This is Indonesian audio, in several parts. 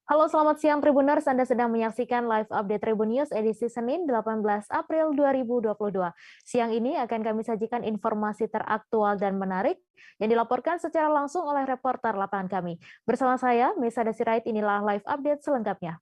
Halo, selamat siang Tribuners. Anda sedang menyaksikan live update Tribun News edisi Senin 18 April 2022. Siang ini akan kami sajikan informasi teraktual dan menarik yang dilaporkan secara langsung oleh reporter lapangan kami. Bersama saya, Mesa Desirait, inilah live update selengkapnya.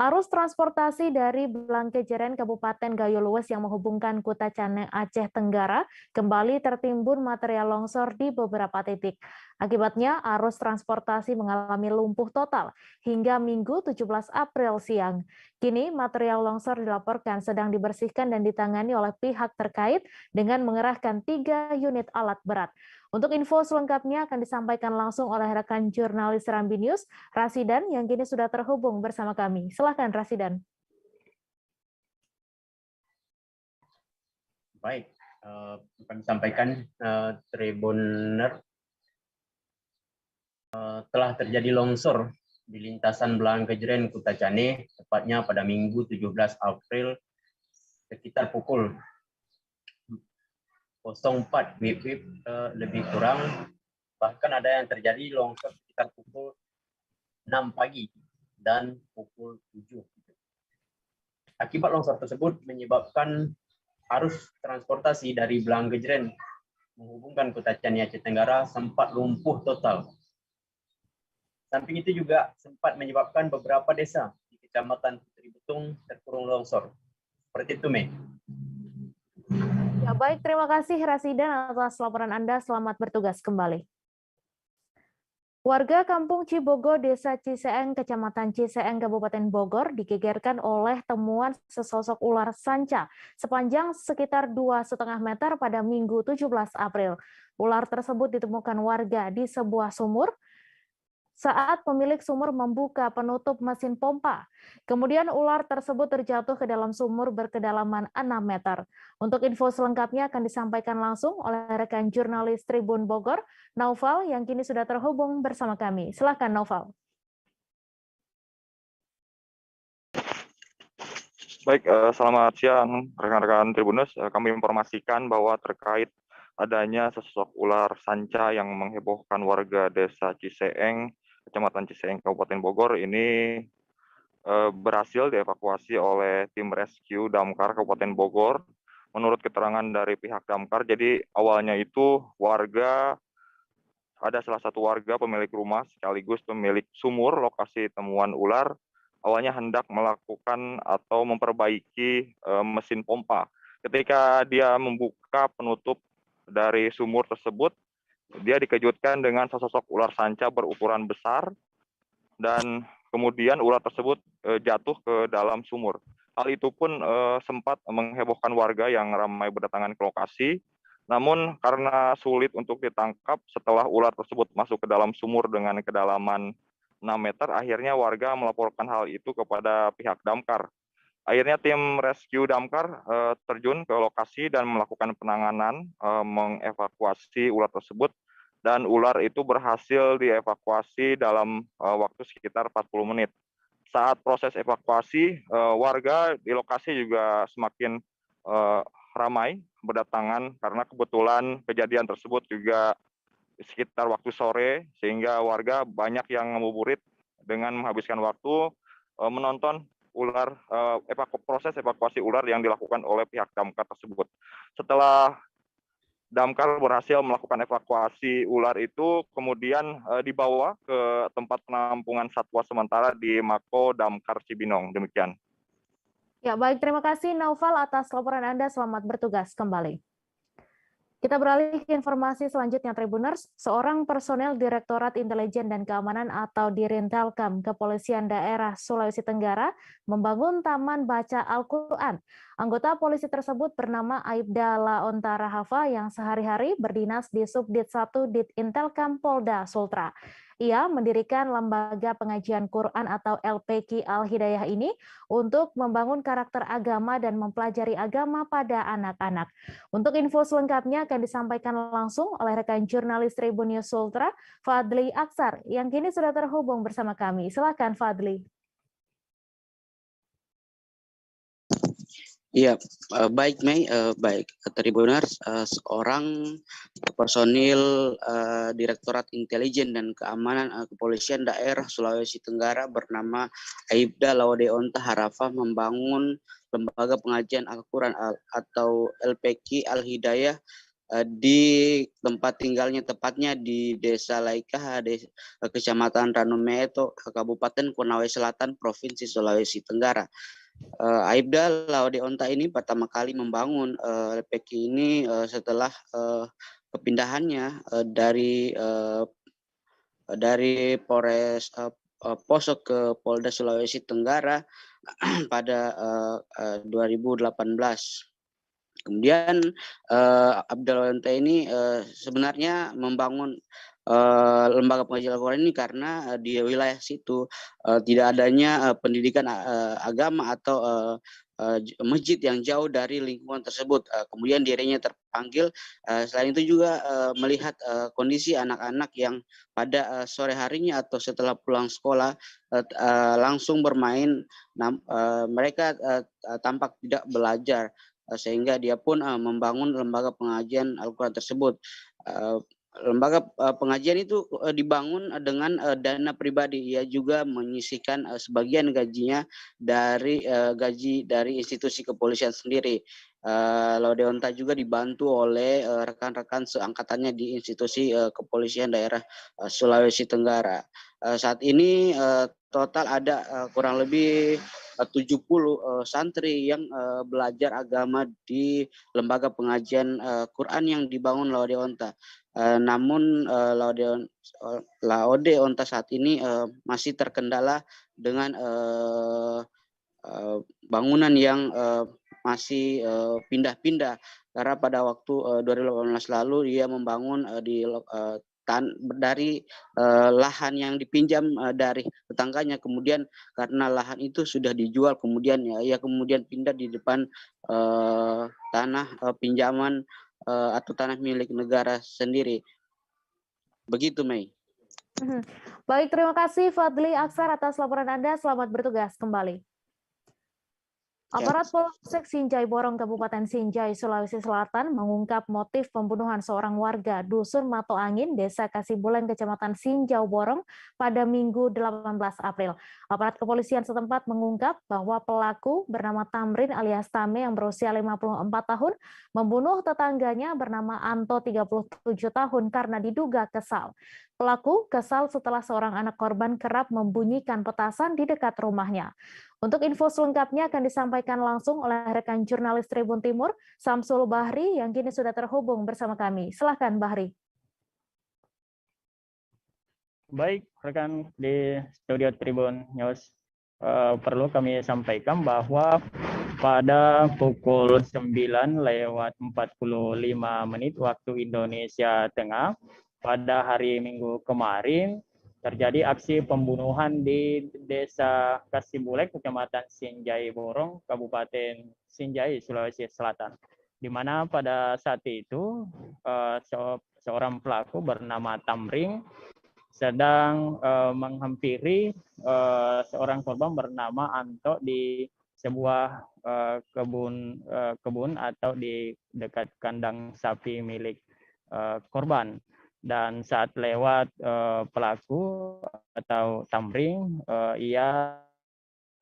Arus transportasi dari Blangkejeren Kabupaten Gayo Luwes yang menghubungkan Kuta Caneng Aceh Tenggara kembali tertimbun material longsor di beberapa titik. Akibatnya arus transportasi mengalami lumpuh total hingga Minggu 17 April siang. Kini material longsor dilaporkan sedang dibersihkan dan ditangani oleh pihak terkait dengan mengerahkan 3 unit alat berat. Untuk info selengkapnya akan disampaikan langsung oleh rekan jurnalis Serambi News, Rasidan, yang kini sudah terhubung bersama kami. Silakan Rasidan. Baik, kami sampaikan Tribuner telah terjadi longsor di lintasan Blangkejeren Kuta Cane, tepatnya pada Minggu 17 April sekitar pukul 04 WIB lebih kurang, bahkan ada yang terjadi longsor sekitar pukul 6 pagi dan pukul 7. Akibat longsor tersebut menyebabkan arus transportasi dari Blangkejeren menghubungkan Kuta Cane Aceh Tenggara sempat lumpuh total. Samping itu juga sempat menyebabkan beberapa desa di Kecamatan Putri Betung terkurung longsor. Seperti itu, Mei. Ya, baik, terima kasih Rasidan atas laporan Anda. Selamat bertugas kembali. Warga Kampung Cibogo, Desa Ciseeng, Kecamatan Ciseeng, Kabupaten Bogor digegerkan oleh temuan sesosok ular sanca sepanjang sekitar 2,5 meter pada Minggu 17 April. Ular tersebut ditemukan warga di sebuah sumur saat pemilik sumur membuka penutup mesin pompa. Kemudian ular tersebut terjatuh ke dalam sumur berkedalaman 6 meter. Untuk info selengkapnya akan disampaikan langsung oleh rekan jurnalis Tribun Bogor, Naufal, yang kini sudah terhubung bersama kami. Silakan Naufal. Baik, selamat siang rekan-rekan Tribunus. Kami informasikan bahwa terkait adanya sesosok ular sanca yang menghebohkan warga Desa Ciseeng, Kecamatan Ciseeng, Kabupaten Bogor ini berhasil dievakuasi oleh tim rescue Damkar Kabupaten Bogor. Menurut keterangan dari pihak Damkar, jadi awalnya itu ada salah satu warga pemilik rumah sekaligus pemilik sumur lokasi temuan ular awalnya hendak melakukan atau memperbaiki mesin pompa. Ketika dia membuka penutup dari sumur tersebut, dia dikejutkan dengan sesosok ular sanca berukuran besar dan kemudian ular tersebut jatuh ke dalam sumur. Hal itu pun sempat menghebohkan warga yang ramai berdatangan ke lokasi. Namun karena sulit untuk ditangkap setelah ular tersebut masuk ke dalam sumur dengan kedalaman 6 meter, akhirnya warga melaporkan hal itu kepada pihak Damkar. Akhirnya tim rescue Damkar terjun ke lokasi dan melakukan penanganan, mengevakuasi ular tersebut, dan ular itu berhasil dievakuasi dalam waktu sekitar 40 menit. Saat proses evakuasi, warga di lokasi juga semakin ramai berdatangan karena kebetulan kejadian tersebut juga sekitar waktu sore, sehingga warga banyak yang ngabuburit dengan menghabiskan waktu menonton proses evakuasi ular yang dilakukan oleh pihak Damkar tersebut. Setelah Damkar berhasil melakukan evakuasi ular itu, kemudian dibawa ke tempat penampungan satwa sementara di Mako Damkar Cibinong. Demikian. Ya, baik, terima kasih Naufal atas laporan Anda. Selamat bertugas kembali. Kita beralih ke informasi selanjutnya, Tribuners. Seorang personel Direktorat Intelijen dan Keamanan atau Dirintelkam Kepolisian Daerah Sulawesi Tenggara membangun taman baca Al-Quran. Anggota polisi tersebut bernama Aibda Laontara Hafa yang sehari-hari berdinas di Subdit 1 Dit Intelkam Polda Sultra. Ia mendirikan Lembaga Pengajian Quran atau LPQ Al-Hidayah ini untuk membangun karakter agama dan mempelajari agama pada anak-anak. Untuk info selengkapnya akan disampaikan langsung oleh rekan jurnalis Tribun News Sultra, Fadli Aksar, yang kini sudah terhubung bersama kami. Silakan Fadli. Iya, baik Mei, baik Tribuners, seorang personil Direktorat Intelijen dan Keamanan Kepolisian Daerah Sulawesi Tenggara bernama Aibda Laodeonta Harafah membangun lembaga pengajian Al-Quran atau LPQ Al-Hidayah di tempat tinggalnya, tepatnya di Desa Laikah, Kecamatan Ranumeto, Kabupaten Konawe Selatan, Provinsi Sulawesi Tenggara. Aibda Laodeonta ini pertama kali membangun LPQ ini setelah kepindahannya dari Polres Poso ke Polda Sulawesi Tenggara pada 2018. Kemudian Aibda Laodeonta ini sebenarnya membangun lembaga pengajian Al-Quran ini karena di wilayah situ tidak adanya pendidikan agama atau masjid yang jauh dari lingkungan tersebut. Kemudian dirinya terpanggil. Selain itu juga melihat kondisi anak-anak yang pada sore harinya atau setelah pulang sekolah langsung bermain, mereka tampak tidak belajar, sehingga dia pun membangun lembaga pengajian Al-Quran tersebut. Lembaga pengajian itu dibangun dengan dana pribadi. Ia juga menyisihkan sebagian gajinya dari gaji dari institusi kepolisian sendiri. Laodeonta juga dibantu oleh rekan-rekan seangkatannya di institusi kepolisian daerah Sulawesi Tenggara. Saat ini total ada kurang lebih 70 santri yang belajar agama di lembaga pengajian Quran yang dibangun Laodeonta. Namun Laodeonta saat ini masih terkendala dengan bangunan yang masih pindah-pindah, karena pada waktu 2018 lalu dia membangun dari lahan yang dipinjam dari tetangganya. Kemudian karena lahan itu sudah dijual, kemudian ia kemudian pindah di depan tanah pinjaman atau tanah milik negara sendiri. Begitu, Mei. Baik, terima kasih Fadli Aksar atas laporan Anda. Selamat bertugas kembali. Aparat Polsek Sinjai Borong, Kabupaten Sinjai, Sulawesi Selatan mengungkap motif pembunuhan seorang warga Dusun Mato Angin, Desa Kasibulen, Kecamatan Sinjau Borong pada Minggu 18 April. Aparat kepolisian setempat mengungkap bahwa pelaku bernama Tamrin alias Tame yang berusia 54 tahun membunuh tetangganya bernama Anto 37 tahun karena diduga kesal. Pelaku kesal setelah seorang anak korban kerap membunyikan petasan di dekat rumahnya. Untuk info selengkapnya akan disampaikan langsung oleh rekan jurnalis Tribun Timur, Samsul Bahri, yang kini sudah terhubung bersama kami. Silakan, Bahri. Baik, rekan di studio Tribun News, perlu kami sampaikan bahwa pada pukul 9:45 waktu Indonesia Tengah, pada hari Minggu kemarin, terjadi aksi pembunuhan di Desa Kasibulek, Kecamatan Sinjai Borong, Kabupaten Sinjai, Sulawesi Selatan. Di mana pada saat itu seorang pelaku bernama Tamring sedang menghampiri seorang korban bernama Anto di sebuah kebun atau di dekat kandang sapi milik korban. Dan saat lewat pelaku atau Tamring, ia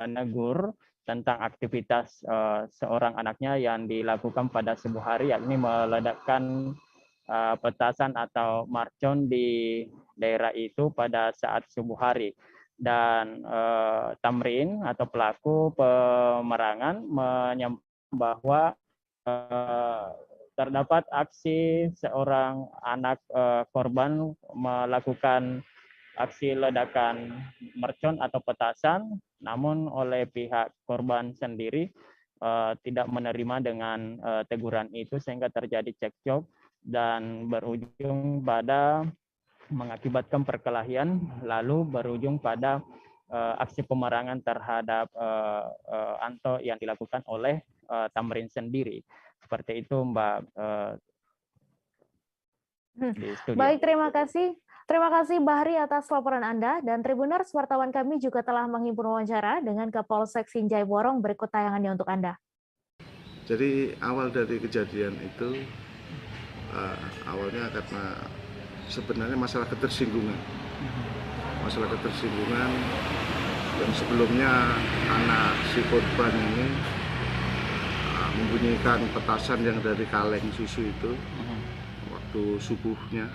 menegur tentang aktivitas seorang anaknya yang dilakukan pada subuh hari, yakni meledakkan petasan atau marcon di daerah itu pada saat subuh hari. Dan Tamrin atau pelaku pemerangan menyampaikan bahwa terdapat aksi seorang anak korban melakukan aksi ledakan mercon atau petasan, namun oleh pihak korban sendiri tidak menerima dengan teguran itu, sehingga terjadi cekcok dan berujung pada mengakibatkan perkelahian, lalu berujung pada aksi pemerangan terhadap Anto yang dilakukan oleh Tamrin sendiri. Seperti itu, Mbak. Di studio. Baik, terima kasih. Terima kasih Bahri atas laporan Anda, dan Tribuners, wartawan kami juga telah menghimpun wawancara dengan Kapolsek Sinjai Borong. Berikut tayangannya untuk Anda. Jadi awal dari kejadian itu awalnya karena sebenarnya masalah ketersinggungan. Masalah ketersinggungan yang sebelumnya anak si korban ini membunyikan petasan yang dari kaleng susu itu waktu subuhnya.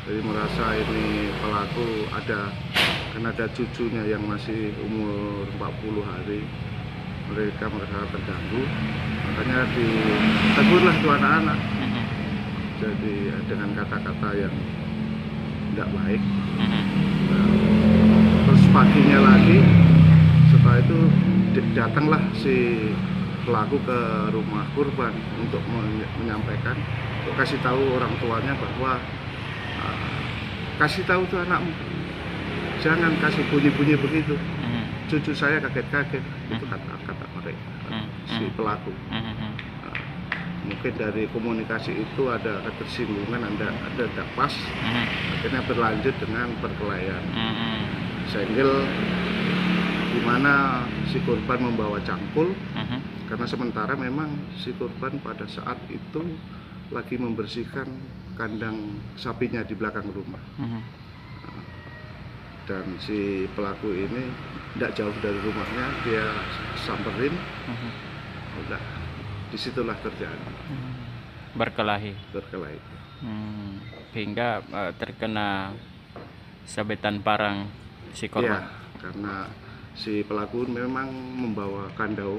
Jadi merasa ini pelaku karena ada cucunya yang masih umur 40 hari. Mereka merasa terganggu, makanya ditegurlah tuh anak-anak. Jadi dengan kata-kata yang tidak baik. Terus paginya lagi, setelah itu datanglah si pelaku ke rumah korban untuk menyampaikan, untuk kasih tahu orang tuanya bahwa kasih tahu tuh anakmu, jangan kasih bunyi-bunyi begitu. Cucu saya kaget-kaget, itu kata mereka, si pelaku. Mungkin dari komunikasi itu ada ketersinggungan, ada tidak pas, akhirnya berlanjut dengan perkelahian. Senggel di mana si korban membawa cangkul, karena sementara memang si korban pada saat itu lagi membersihkan kandang sapinya di belakang rumah. Dan si pelaku ini tidak jauh dari rumahnya, dia samperin, udah disitulah terjadi Berkelahi. Hingga terkena sabetan parang si korban. Ya, karena si pelaku memang membawa kandau.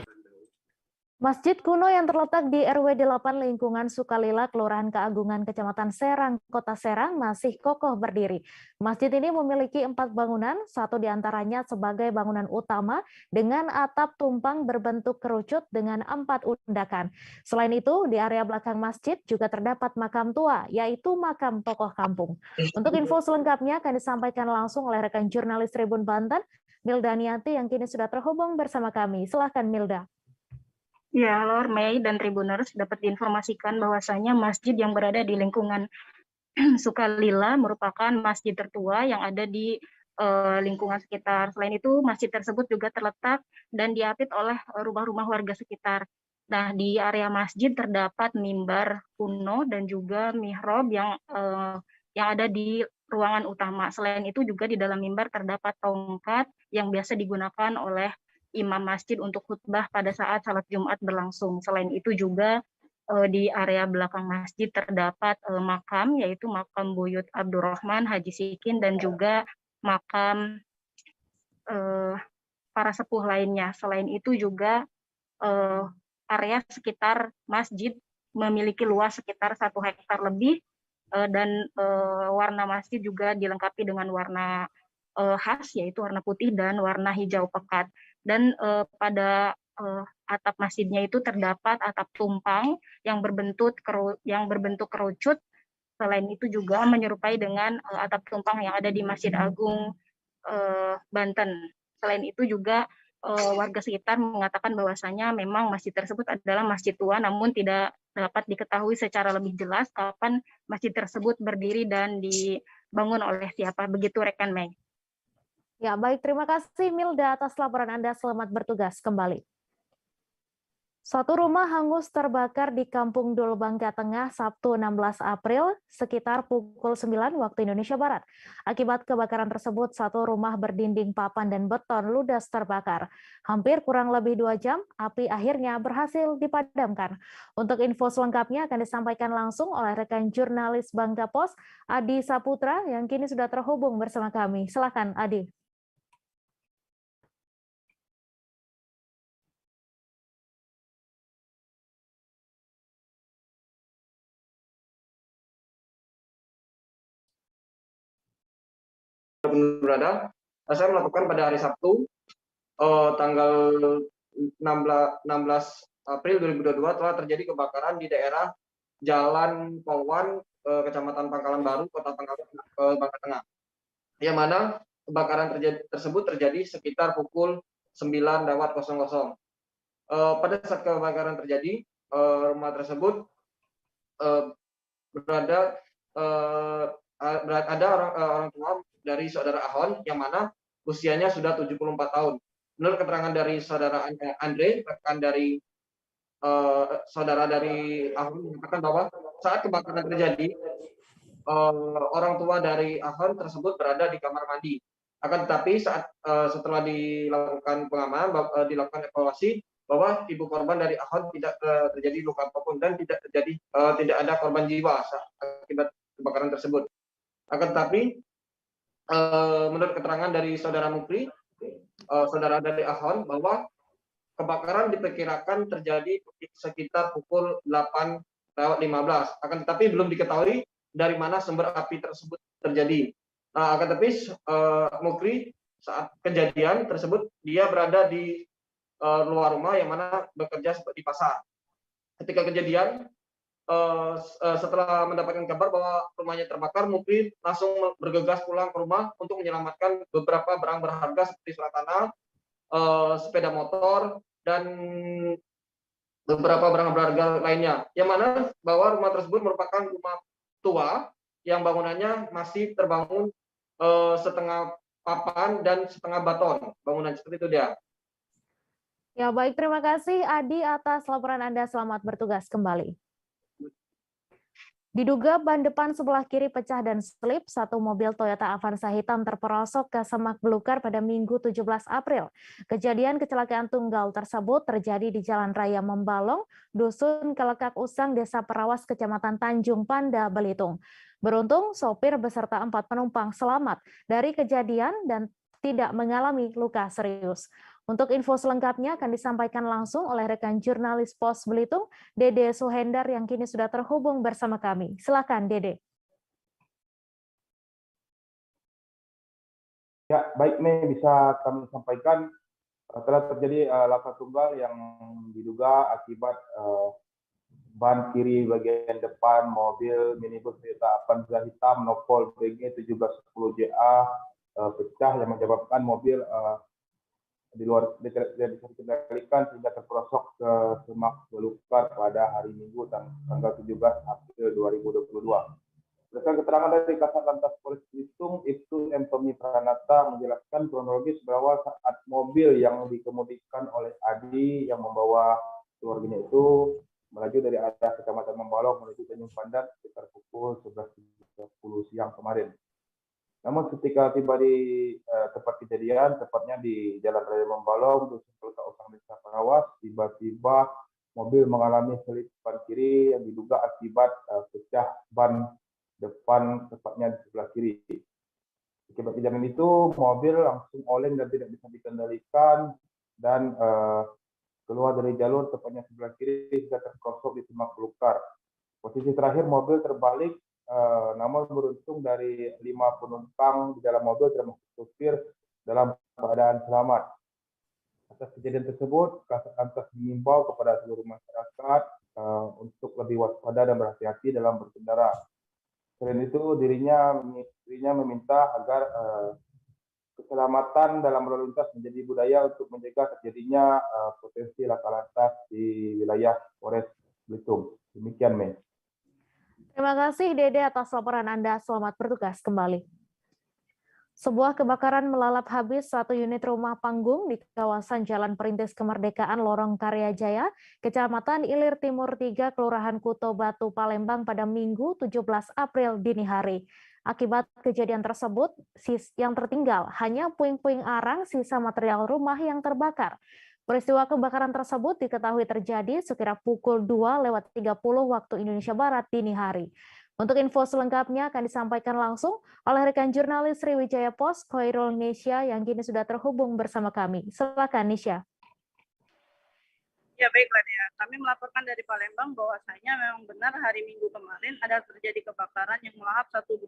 Masjid kuno yang terletak di RW 8 lingkungan Sukalila, Kelurahan Keagungan, Kecamatan Serang, Kota Serang masih kokoh berdiri. Masjid ini memiliki 4 bangunan, satu diantaranya sebagai bangunan utama dengan atap tumpang berbentuk kerucut dengan 4 undakan. Selain itu, di area belakang masjid juga terdapat makam tua, yaitu makam tokoh kampung. Untuk info selengkapnya akan disampaikan langsung oleh rekan jurnalis Tribun Banten, Milda Nianti, yang kini sudah terhubung bersama kami. Silahkan Milda. Ya, halo Mei dan Tribuners, dapat diinformasikan bahwasanya masjid yang berada di lingkungan Sukalila merupakan masjid tertua yang ada di lingkungan sekitar. Selain itu, masjid tersebut juga terletak dan diapit oleh rumah-rumah warga sekitar. Nah, di area masjid terdapat mimbar kuno dan juga mihrab yang ada di ruangan utama. Selain itu juga di dalam mimbar terdapat tongkat yang biasa digunakan oleh imam masjid untuk khutbah pada saat salat Jumat berlangsung. Selain itu juga di area belakang masjid terdapat makam, yaitu makam Buyut Abdurrahman Haji Sikin dan juga makam para sepuh lainnya. Selain itu juga area sekitar masjid memiliki luas sekitar 1 hektar lebih dan warna masjid juga dilengkapi dengan warna khas, yaitu warna putih dan warna hijau pekat. Dan pada atap masjidnya itu terdapat atap tumpang yang berbentuk kerucut. Selain itu juga menyerupai dengan atap tumpang yang ada di Masjid Agung Banten. Selain itu juga warga sekitar mengatakan bahwasanya memang masjid tersebut adalah masjid tua, namun tidak dapat diketahui secara lebih jelas kapan masjid tersebut berdiri dan dibangun oleh siapa. Begitu rekan Mei. Ya, baik. Terima kasih Milda atas laporan Anda. Selamat bertugas kembali. Satu rumah hangus terbakar di Kampung Dul, Bangka Tengah, Sabtu 16 April, sekitar pukul 9 waktu Indonesia Barat. Akibat kebakaran tersebut, satu rumah berdinding papan dan beton ludas terbakar. Hampir kurang lebih 2 jam, api akhirnya berhasil dipadamkan. Untuk info selengkapnya akan disampaikan langsung oleh rekan jurnalis Bangka Pos, Adi Saputra, yang kini sudah terhubung bersama kami. Silakan, Adi. Berada, saya melakukan pada hari Sabtu tanggal 16 April 2022 telah terjadi kebakaran di daerah Jalan Polwan, Kecamatan Pangkalan Baru, Kota Bangka Tengah. Yang mana kebakaran tersebut terjadi sekitar pukul 9.00. Pada saat kebakaran terjadi, rumah tersebut ada orang tua dari saudara Ahon yang mana usianya sudah 74 tahun. Menurut keterangan dari saudara Andre, rekan dari saudara dari Ahon mengatakan bahwa saat kebakaran terjadi, orang tua dari Ahon tersebut berada di kamar mandi. Akan tetapi saat setelah dilakukan pengamanan, dilakukan evaluasi bahwa ibu korban dari Ahon tidak terjadi luka apapun dan tidak ada korban jiwa akibat kebakaran tersebut. Akan tetapi menurut keterangan dari saudara Mukri, saudara dari Ahon, bahwa kebakaran diperkirakan terjadi sekitar pukul 8:15. Akan tetapi belum diketahui dari mana sumber api tersebut terjadi. Nah, akan tetapi Mukri saat kejadian tersebut dia berada di luar rumah yang mana bekerja seperti pasar. Ketika kejadian, setelah mendapatkan kabar bahwa rumahnya terbakar, Mukri langsung bergegas pulang ke rumah untuk menyelamatkan beberapa barang berharga seperti surat tanah, sepeda motor, dan beberapa barang berharga lainnya. Yang mana bahwa rumah tersebut merupakan rumah tua yang bangunannya masih terbangun setengah papan dan setengah baton. Bangunan seperti itu dia. Ya, baik, terima kasih Adi atas laporan Anda. Selamat bertugas kembali. Diduga ban depan sebelah kiri pecah dan selip, satu mobil Toyota Avanza hitam terperosok ke semak belukar pada Minggu 17 April. Kejadian kecelakaan tunggal tersebut terjadi di Jalan Raya Membalong, Dusun Kelekak Usang, Desa Perawas, Kecamatan Tanjung Panda, Belitung. Beruntung, sopir beserta 4 penumpang selamat dari kejadian dan tidak mengalami luka serius. Untuk info selengkapnya akan disampaikan langsung oleh rekan jurnalis Pos Belitung, Dede Suhendar, yang kini sudah terhubung bersama kami. Silakan, Dede. Ya, baik, Mei, bisa kami sampaikan telah terjadi laka tunggal yang diduga akibat ban kiri bagian depan mobil minibus Toyota Avanza hitam Nopol BG 1710JA pecah yang menyebabkan mobil di luar tidak bisa dikendalikan sehingga terperosok ke semak belukar pada hari Minggu tanggal 17 April 2022. Berdasarkan keterangan dari Kasat Lantas Polres Belitung, Ibtu M. Tommy Pranata menjelaskan kronologis bahwa saat mobil yang dikemudikan oleh Adi yang membawa keluarganya itu melaju dari arah Kecamatan Membalong menuju Tanjung Pandan sekitar pukul 11.30 siang kemarin. Namun ketika tiba di tempat kejadian, tepatnya di Jalan Raya Membalong, Dusun Kelekak Usang, Desa Perawas, tiba-tiba mobil mengalami selip ban kiri yang diduga akibat pecah ban depan, tepatnya di sebelah kiri. Akibat kejadian itu, mobil langsung oleng dan tidak bisa dikendalikan dan keluar dari jalur, tepatnya sebelah kiri, hingga terperosok di semak belukar. Posisi terakhir mobil terbalik, namun beruntung dari 5 penumpang di dalam mobil termasuk supir dalam keadaan selamat. Atas kejadian tersebut, Kasat Lantas mengimbau kepada seluruh masyarakat untuk lebih waspada dan berhati-hati dalam berkendara. Selain itu, dirinya meminta agar keselamatan dalam berlalu lintas menjadi budaya untuk mencegah terjadinya potensi laka lantas di wilayah Polres Belitung. Demikian, Mei. Terima kasih, Dede, atas laporan Anda. Selamat bertugas kembali. Sebuah kebakaran melalap habis satu unit rumah panggung di kawasan Jalan Perintis Kemerdekaan Lorong Karya Jaya, Kecamatan Ilir Timur 3, Kelurahan Kuto Batu, Palembang pada Minggu 17 April dini hari. Akibat kejadian tersebut, yang tertinggal hanya puing-puing arang sisa material rumah yang terbakar. Peristiwa kebakaran tersebut diketahui terjadi sekira pukul 2:30 waktu Indonesia Barat dini hari. Untuk info selengkapnya akan disampaikan langsung oleh rekan jurnalis Sriwijaya Pos, Khairul Nisya, yang kini sudah terhubung bersama kami. Silakan, Nisya. Ya, baiklah ya. Kami melaporkan dari Palembang bahwasanya memang benar hari Minggu kemarin ada terjadi kebakaran yang melahap satu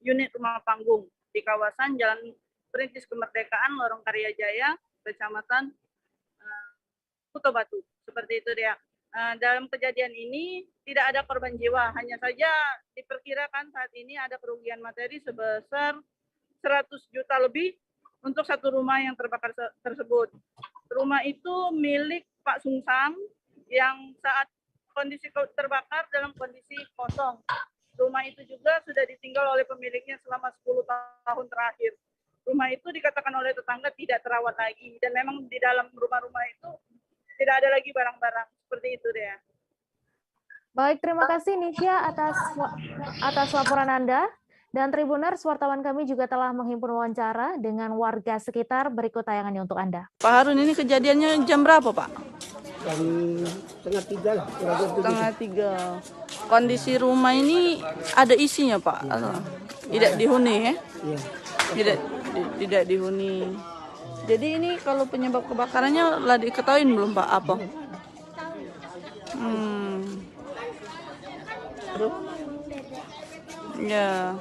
unit rumah panggung di kawasan Jalan Perintis Kemerdekaan Lorong Karya Jaya, Kecamatan Kuto Batu. Seperti itu dia. Dalam kejadian ini tidak ada korban jiwa, hanya saja diperkirakan saat ini ada kerugian materi sebesar 100 juta lebih untuk satu rumah yang terbakar tersebut. Rumah itu milik Pak Sungsang yang saat kondisi terbakar dalam kondisi kosong. Rumah itu juga sudah ditinggal oleh pemiliknya selama 10 tahun terakhir. Rumah itu dikatakan oleh tetangga tidak terawat lagi, dan memang di dalam rumah-rumah itu tidak ada lagi barang-barang seperti itu deh. Baik, terima kasih Nisha atas laporan Anda. Dan Tribuners, wartawan kami juga telah menghimpun wawancara dengan warga sekitar. Berikut tayangannya untuk Anda. Pak Harun, ini kejadiannya jam berapa, Pak? Jam setengah 3 lah. Setengah 3. Kondisi rumah ini ada isinya, Pak? Tidak dihuni, ya? Iya. Tidak dihuni. Jadi ini kalau penyebab kebakarannya telah diketahui belum, Pak? Apa? Ya.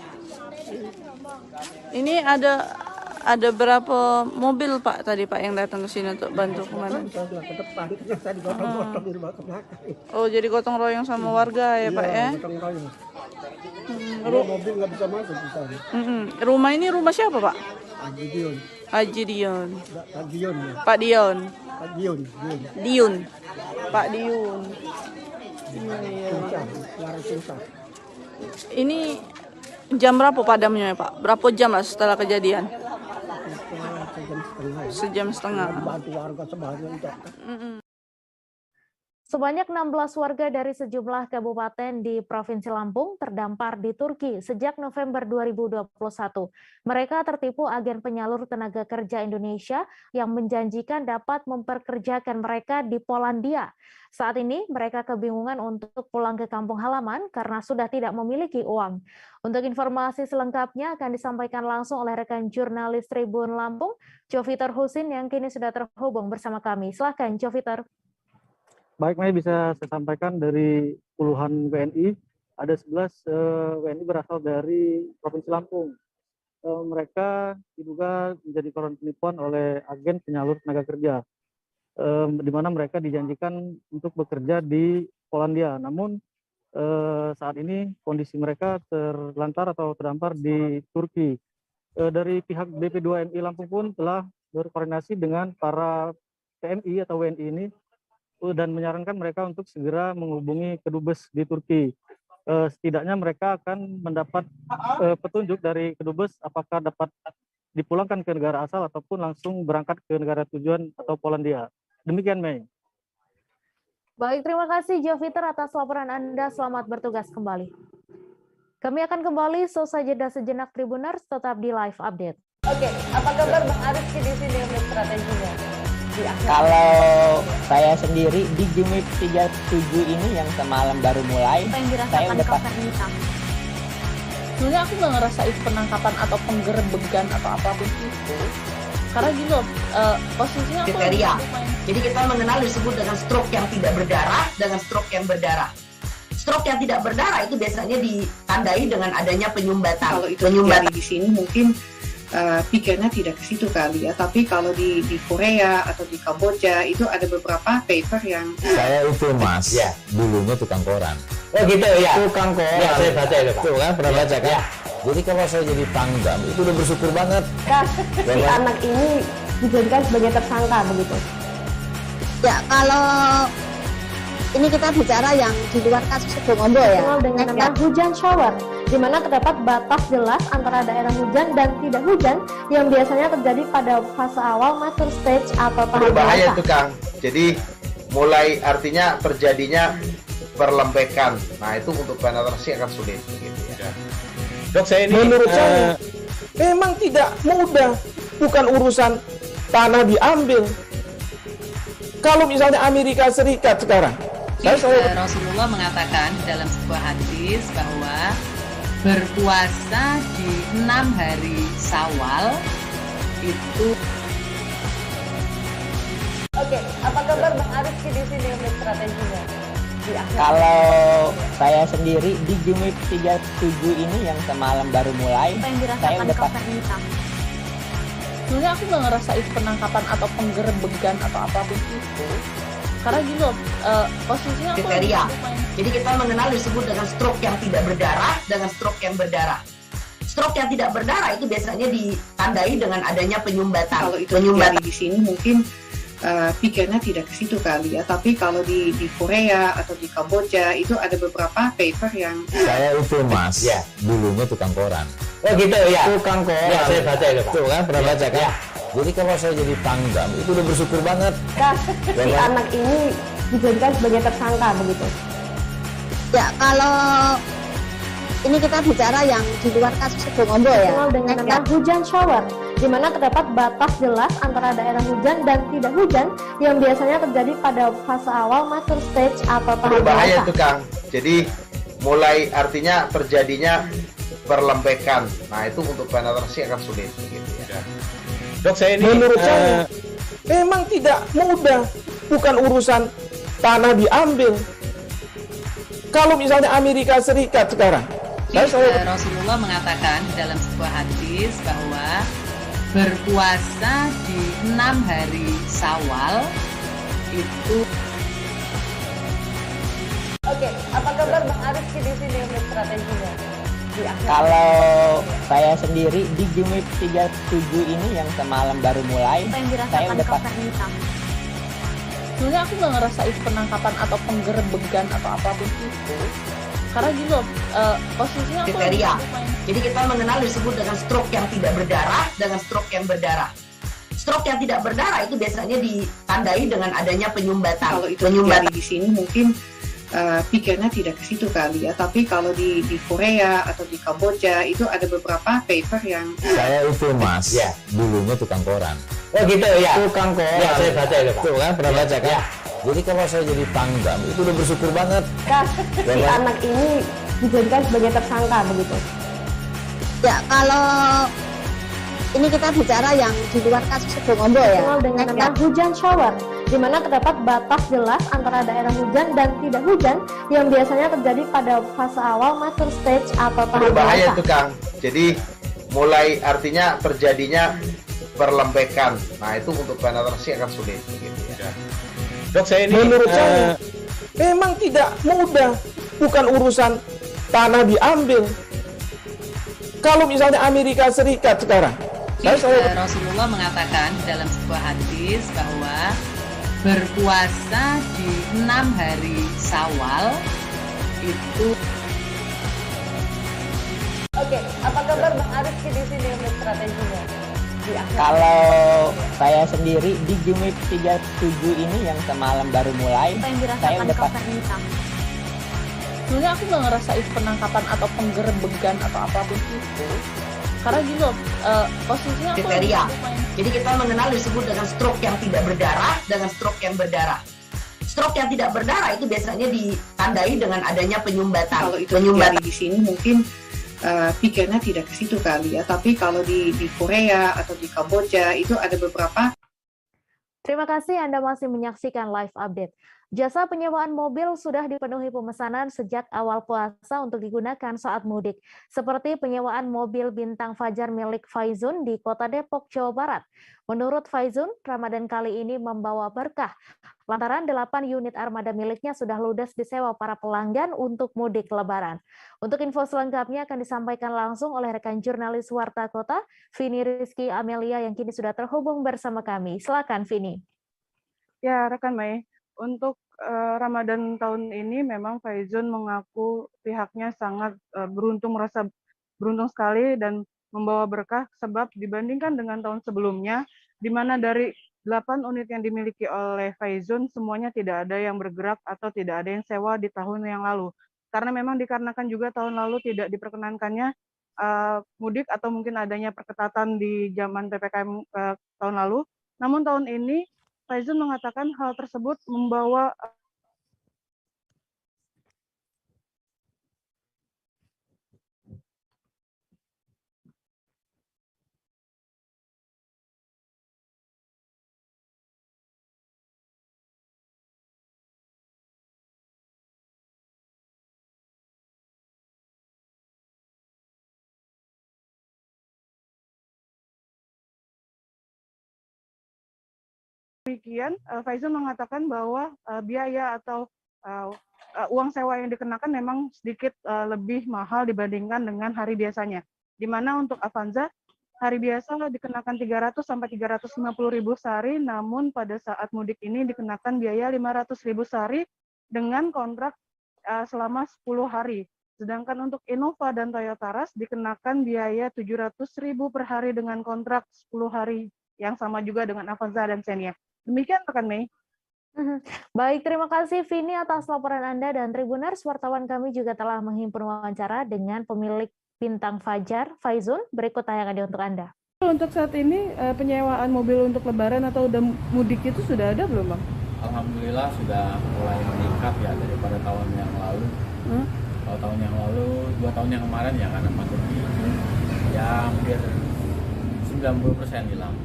Ini ada berapa mobil, Pak, tadi, Pak, yang datang ke sini untuk bantu kemarin? Oh, jadi gotong royong sama warga ya, Pak, ya? Mobil nggak bisa masuk di sana. Rumah ini rumah siapa, Pak? Haji Dion. Pak Dion. Pak Dion. Ini jam berapa padamnya, Pak? Berapa jam lah setelah kejadian? Sejam setengah. Sebanyak 16 warga dari sejumlah kabupaten di Provinsi Lampung terdampar di Turki sejak November 2021. Mereka tertipu agen penyalur tenaga kerja Indonesia yang menjanjikan dapat memperkerjakan mereka di Polandia. Saat ini mereka kebingungan untuk pulang ke kampung halaman karena sudah tidak memiliki uang. Untuk informasi selengkapnya akan disampaikan langsung oleh rekan jurnalis Tribun Lampung, Joviter Husin, yang kini sudah terhubung bersama kami. Silakan, Joviter. Baik, Mei, bisa saya sampaikan dari puluhan WNI, ada 11 WNI berasal dari Provinsi Lampung. Mereka diduga menjadi korban penipuan oleh agen penyalur tenaga kerja, di mana mereka dijanjikan untuk bekerja di Polandia. Namun saat ini kondisi mereka terlantar atau terdampar di Turki. Dari pihak BP2MI Lampung pun telah berkoordinasi dengan para TNI atau WNI ini dan menyarankan mereka untuk segera menghubungi kedubes di Turki. Setidaknya mereka akan mendapat petunjuk dari kedubes apakah dapat dipulangkan ke negara asal ataupun langsung berangkat ke negara tujuan atau Polandia. Demikian, Mei. Baik, terima kasih Joviter atas laporan Anda. Selamat bertugas kembali. Kami akan kembali selesai jeda sejenak, Tribuners, tetap di live update. Oke, apa kabar Bang Arif di sini untuk strateginya? Kalau saya sendiri di Jumip 37 ini yang semalam baru mulai, saya udah pasti. Sebenarnya aku nggak ngerasa itu penangkapan atau penggerbegan atau apapun itu. Karena gini loh, posisinya aku kriteria. Jadi kita mengenal disebut dengan stroke yang tidak berdarah dengan stroke yang berdarah. Stroke yang tidak berdarah itu biasanya ditandai dengan adanya penyumbatan. Kalau itu penyumbatan di sini mungkin pikirnya tidak ke situ kali ya, tapi kalau di Korea atau di Kamboja itu ada beberapa paper yang saya itu Mas, ya, dulunya tukang koran. Oh gitu ya. Tukang koran. Ya, saya baca itu, Pak. Tuh kan pernah baca kan? Ya. Jadi kalau saya jadi pangdam itu udah bersyukur banget. Si anak ini dijadikan sebagai tersangka begitu. Ya, kalau ini kita bicara yang di luar kasus Sebongombo ya. Dengan nama hujan shower, di mana terdapat batas jelas antara daerah hujan dan tidak hujan yang biasanya terjadi pada fase awal mature stage atau tahap berbahaya itu Kang. Jadi mulai artinya terjadinya perlembekan. Nah itu untuk penetrasi akan sulit. Gitu ya. Dok, saya ini menurut saya memang tidak mudah. Bukan urusan tanah diambil. Kalau misalnya Amerika Serikat sekarang. Rasulullah mengatakan dalam sebuah hadis bahwa berpuasa di 6 hari Syawal itu. Oke, apa kabar Bang Arif di sini untuk strateginya? Kalau saya sendiri di Jumip 37 ini yang semalam baru mulai, saya udah pasti. Sebenarnya aku nggak ngerasa itu penangkapan atau penggerbegan atau apapun itu. Karena gini loh, posisinya aku kriteria. Jadi kita mengenal disebut dengan stroke yang tidak berdarah dengan stroke yang berdarah. Stroke yang tidak berdarah itu biasanya ditandai dengan adanya penyumbatan. Kalau itu penyumbatan di sini mungkin pikirnya tidak ke situ kali ya, tapi kalau di Korea atau di Kamboja itu ada beberapa paper yang saya itu Mas, ya, dulunya tukang koran. Oh gitu ya. Tukang koran. Ya, saya baca itu, Pak. Tuh kan pernah baca kan? Ya. Jadi kalau saya jadi Pangdam itu udah bersyukur banget. Si anak ini dijadikan sebagai tersangka begitu. Ya, kalau ini kita bicara yang di luar kasus Sebongombo ya. Dikenal dengan nama hujan shower, di mana terdapat batas jelas antara daerah hujan dan tidak hujan yang biasanya terjadi pada fase awal mature stage atau tahap berbahaya dewasa. itu Kang. Jadi mulai artinya terjadinya perlembekan. Nah itu untuk penetrasi akan sulit. Gitu ya. Dok, saya ini menurut saya memang tidak mudah. Bukan urusan tanah diambil. Kalau misalnya Amerika Serikat sekarang, Rasulullah mengatakan dalam sebuah hadis bahwa berpuasa di 6 hari Syawal itu. Oke, apa kabar Bang Arif di sini untuk strateginya? Kalau saya sendiri di Jumip 37 ini yang semalam baru mulai, saya udah pas. Sebenarnya aku nggak ngerasa itu penangkapan atau penggerebegan atau apapun itu, karena gini loh, posisinya aku kriteria. Jadi kita mengenal disebut dengan stroke yang tidak berdarah dengan stroke yang berdarah. Stroke yang tidak berdarah itu biasanya ditandai dengan adanya penyumbatan. Kalau itu terjadi di sini mungkin pikirnya tidak ke situ kali ya, tapi kalau di Korea atau di Kamboja itu ada beberapa paper yang Saya itu Mas, ya, dulunya tukang koran. Oh gitu ya. Tukang koran. Ya, saya baca itu Pak. Tuh kan pernah baca kan? Ya. Jadi kalau saya jadi Pangdam itu udah bersyukur banget. Si anak ini dijadikan sebagai tersangka begitu. Ya, kalau ini kita bicara yang di luar kasus Sebongombo ya. Dikenal dengan nama hujan shower, di mana terdapat batas jelas antara daerah hujan dan tidak hujan yang biasanya terjadi pada fase awal mature stage atau tahap berbahaya dewasa. itu Kang. Jadi mulai artinya terjadinya perlembekan. Nah itu untuk penetrasi akan sulit. Gitu ya. Dok, saya ini menurut saya memang tidak mudah. Bukan urusan tanah diambil. Kalau misalnya Amerika Serikat sekarang, Rasulullah mengatakan dalam sebuah hadis bahwa berpuasa di 6 hari Syawal itu. Oke, apa kabar Bang Arif di sini untuk strateginya? Kalau saya sendiri di Jumip 37 ini yang semalam baru mulai, saya udah pas. Sebenarnya aku nggak ngerasa itu penangkapan atau penggerebegan atau apapun itu, karena gini loh, posisinya aku kriteria. Jadi kita mengenal disebut dengan stroke yang tidak berdarah dengan stroke yang berdarah. Stroke yang tidak berdarah itu biasanya ditandai dengan adanya penyumbatan. Kalau itu terjadi di sini mungkin pikirnya tidak ke situ kali ya, tapi kalau di Korea atau di Kamboja itu ada beberapa. Terima kasih Anda masih menyaksikan live update. Jasa penyewaan mobil sudah dipenuhi pemesanan sejak awal puasa untuk digunakan saat mudik, seperti penyewaan mobil Bintang Fajar milik Faizun di Kota Depok, Jawa Barat. Menurut Faizun, Ramadan kali ini membawa berkah, lantaran 8 unit armada miliknya sudah ludes disewa para pelanggan untuk mudik Lebaran. Untuk info selengkapnya akan disampaikan langsung oleh rekan jurnalis Warta Kota, Vini Rizky Amelia yang kini sudah terhubung bersama kami. Silakan Vini. Ya, rekan Mei. Untuk Ramadan tahun ini memang Faizun mengaku pihaknya sangat beruntung, merasa beruntung sekali dan membawa berkah sebab dibandingkan dengan tahun sebelumnya, di mana dari 8 unit yang dimiliki oleh Faizun semuanya tidak ada yang bergerak atau tidak ada yang sewa di tahun yang lalu. Karena memang dikarenakan juga tahun lalu tidak diperkenankannya mudik atau mungkin adanya perketatan di zaman PPKM tahun lalu. Namun tahun ini Faizun mengatakan hal tersebut membawa demikian, Faizun mengatakan bahwa biaya atau uang sewa yang dikenakan memang sedikit lebih mahal dibandingkan dengan hari biasanya. Di mana untuk Avanza, hari biasa dikenakan 300 sampai 350.000 sehari, namun pada saat mudik ini dikenakan biaya 500.000 sehari dengan kontrak selama 10 hari. Sedangkan untuk Innova dan Toyota Rush dikenakan biaya 700.000 per hari dengan kontrak 10 hari yang sama juga dengan Avanza dan Xenia. Demikian rekan Mei. Baik, terima kasih Vini atas laporan Anda, dan Tribuners, wartawan kami juga telah menghimpun wawancara dengan pemilik Bintang Fajar, Faizun. Berikut tayangannya untuk Anda. Untuk saat ini penyewaan mobil untuk Lebaran atau udah mudik itu sudah ada belum, Bang? Alhamdulillah sudah mulai meningkat ya daripada tahun yang lalu. Kalau tahun yang lalu, 2 tahun yang kemarin ya karena pandemi, ya hampir 90% hilang.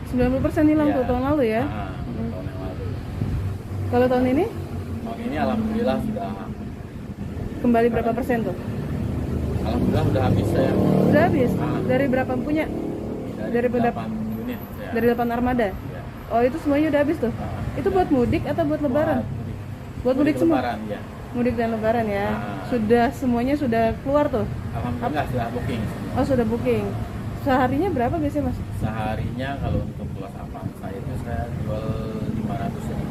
90% hilang tuh tahun lalu ya? Tahun yang lalu. Kalau tahun ini? Tahun ini alhamdulillah sudah kembali berapa persen tuh? Alhamdulillah udah habis saya. Udah habis? Dari berapa punya? Dari 8 unit ya. Dari 8 armada? Ya. Oh itu semuanya udah habis tuh? Itu buat mudik atau buat Lebaran? Buat mudik semua? Lebaran, ya. Mudik dan Lebaran ya? Sudah semuanya sudah keluar tuh? Alhamdulillah sudah booking semua. Oh sudah booking. Seharinya berapa biasanya Mas? Seharinya kalau untuk kelas Avanza itu saya jual 500.000.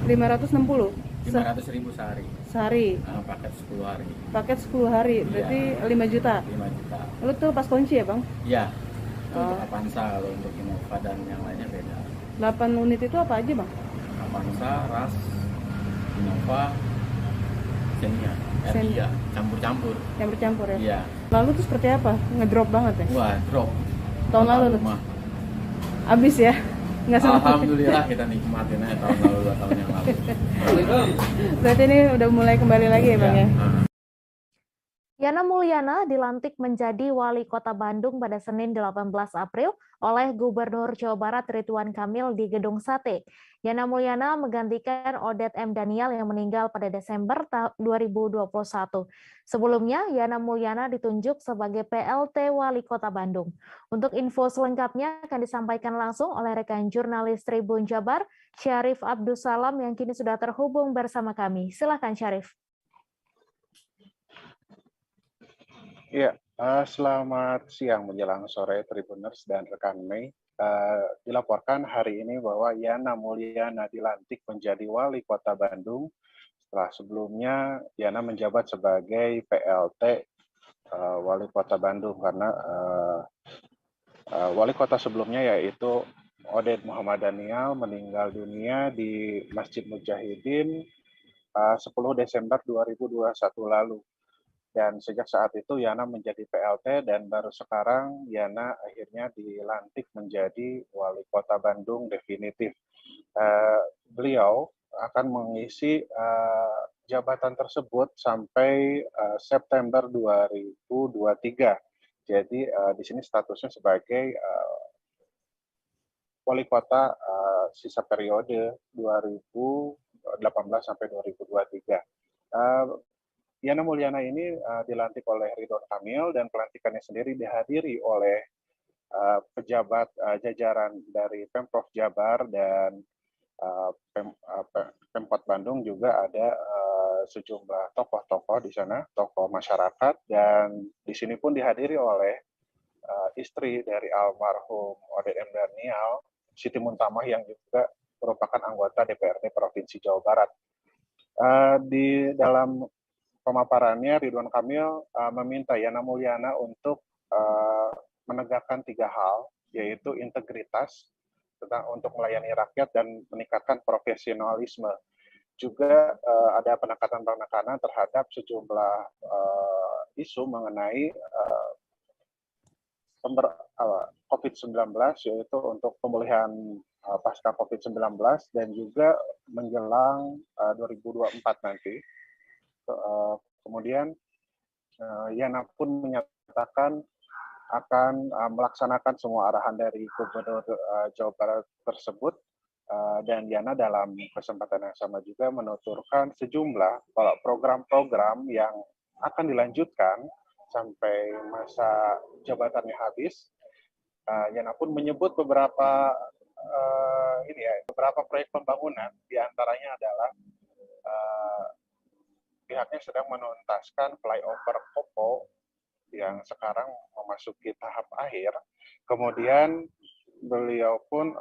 560? 500.000 sehari. Sehari? Paket 10 hari. Paket 10 hari, berarti 5 juta? 5 juta. Lalu tuh pas kunci ya Bang? Iya. Untuk Avanza, kalau untuk Innova dan yang lainnya beda. 8 unit itu apa aja Bang? Avanza, RAS, Innova, Xenia. Iya, campur-campur. Campur-campur ya? Iya. Lalu tuh seperti apa? Ngedrop banget ya? Wah, drop. Tahun lalu tuh? Habis ya? Nggak sama. Alhamdulillah kita nikmatin aja tahun lalu, 2 tahun yang lalu. Berarti ini udah mulai kembali lagi ya Bang ya? Yana Mulyana dilantik menjadi Wali Kota Bandung pada Senin 18 April oleh Gubernur Jawa Barat Ridwan Kamil di Gedung Sate. Yana Mulyana menggantikan Odet M. Daniel yang meninggal pada Desember 2021. Sebelumnya, Yana Mulyana ditunjuk sebagai PLT Wali Kota Bandung. Untuk info selengkapnya akan disampaikan langsung oleh rekan jurnalis Tribun Jabar, Syarif Abdussalam, yang kini sudah terhubung bersama kami. Silakan Syarif. Ya, selamat siang menjelang sore Tribuners dan rekan Mei. Dilaporkan hari ini bahwa Yana Mulyana dilantik menjadi Wali Kota Bandung setelah sebelumnya Yana menjabat sebagai PLT Wali Kota Bandung karena Wali Kota sebelumnya yaitu Odet Muhammad Daniel meninggal dunia di Masjid Mujahidin 10 Desember 2021 lalu. Dan sejak saat itu Yana menjadi PLT dan baru sekarang Yana akhirnya dilantik menjadi Wali Kota Bandung definitif. Beliau akan mengisi jabatan tersebut sampai September 2023. Jadi di sini statusnya sebagai Wali Kota sisa periode 2018 sampai 2023. Yana Mulyana ini dilantik oleh Ridwan Kamil dan pelantikannya sendiri dihadiri oleh pejabat jajaran dari Pemprov Jabar dan Pemkot Bandung, juga ada sejumlah tokoh-tokoh di sana, tokoh masyarakat, dan di sini pun dihadiri oleh istri dari almarhum Odet M. Daniel, Siti Muntamah, yang juga merupakan anggota DPRD Provinsi Jawa Barat. Di dalam pemaparannya, Ridwan Kamil meminta Yana Mulyana untuk menegakkan 3 hal, yaitu integritas untuk melayani rakyat dan meningkatkan profesionalisme. Juga ada penekanan-penekanan terhadap sejumlah isu mengenai COVID-19, yaitu untuk pemulihan pasca COVID-19 dan juga menjelang 2024 nanti. Kemudian Yana pun menyatakan akan melaksanakan semua arahan dari Gubernur Jawa Barat tersebut, dan Yana dalam kesempatan yang sama juga menuturkan sejumlah program-program yang akan dilanjutkan sampai masa jabatannya habis. Yana pun menyebut beberapa proyek pembangunan, diantaranya adalah pihaknya sedang menuntaskan flyover Kopo yang sekarang memasuki tahap akhir. Kemudian beliau pun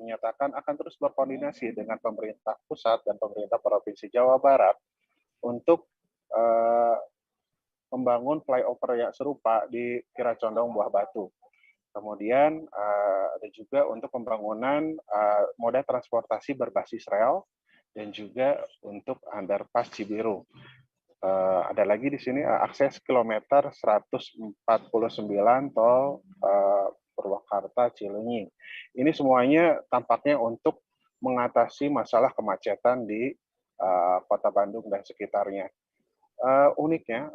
menyatakan akan terus berkoordinasi dengan pemerintah pusat dan pemerintah Provinsi Jawa Barat untuk membangun flyover yang serupa di Kira Condong, Buah Batu. Kemudian ada juga untuk pembangunan moda transportasi berbasis rel dan juga untuk underpass Cibiru. Ada lagi di sini akses kilometer 149 tol Purwakarta Cileunyi. Ini semuanya tampaknya untuk mengatasi masalah kemacetan di Kota Bandung dan sekitarnya. Uniknya,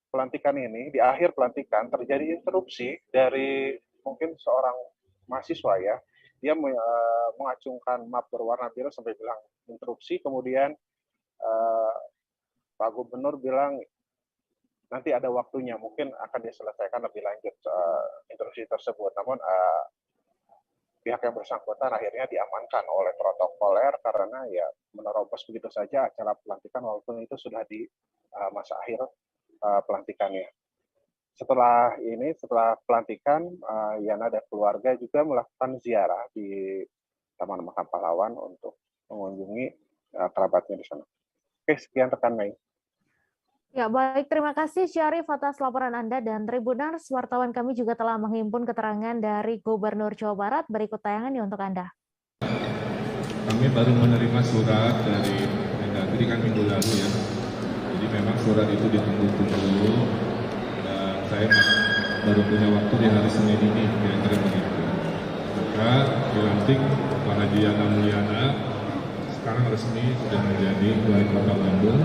pelantikan ini, di akhir pelantikan terjadi interupsi dari mungkin seorang mahasiswa ya. Dia mengacungkan map berwarna biru sampai bilang interupsi, kemudian Pak Gubernur bilang nanti ada waktunya, mungkin akan diselesaikan lebih lanjut interupsi tersebut. Namun pihak yang bersangkutan akhirnya diamankan oleh protokoler karena ya menerobos begitu saja acara pelantikan walaupun itu sudah di masa akhir pelantikannya. Setelah pelantikan, Yana dan keluarga juga melakukan ziarah di Taman Makam Pahlawan untuk mengunjungi kerabatnya di sana. Oke, sekian rekan Mei. Ya, baik. Terima kasih Syarif atas laporan Anda dan Tribuners. Wartawan kami juga telah menghimpun keterangan dari Gubernur Jawa Barat. Berikut tayangan ini untuk Anda. Kami baru menerima surat dari Mendagri kan minggu lalu ya. Jadi memang surat itu ditunggu-tunggu dan saya baru punya waktu di hari Senin ini kira-kira begitu. Maka dilantik Pak Haji Yana Mulyana sekarang resmi sudah menjadi Wali Kota Bandung.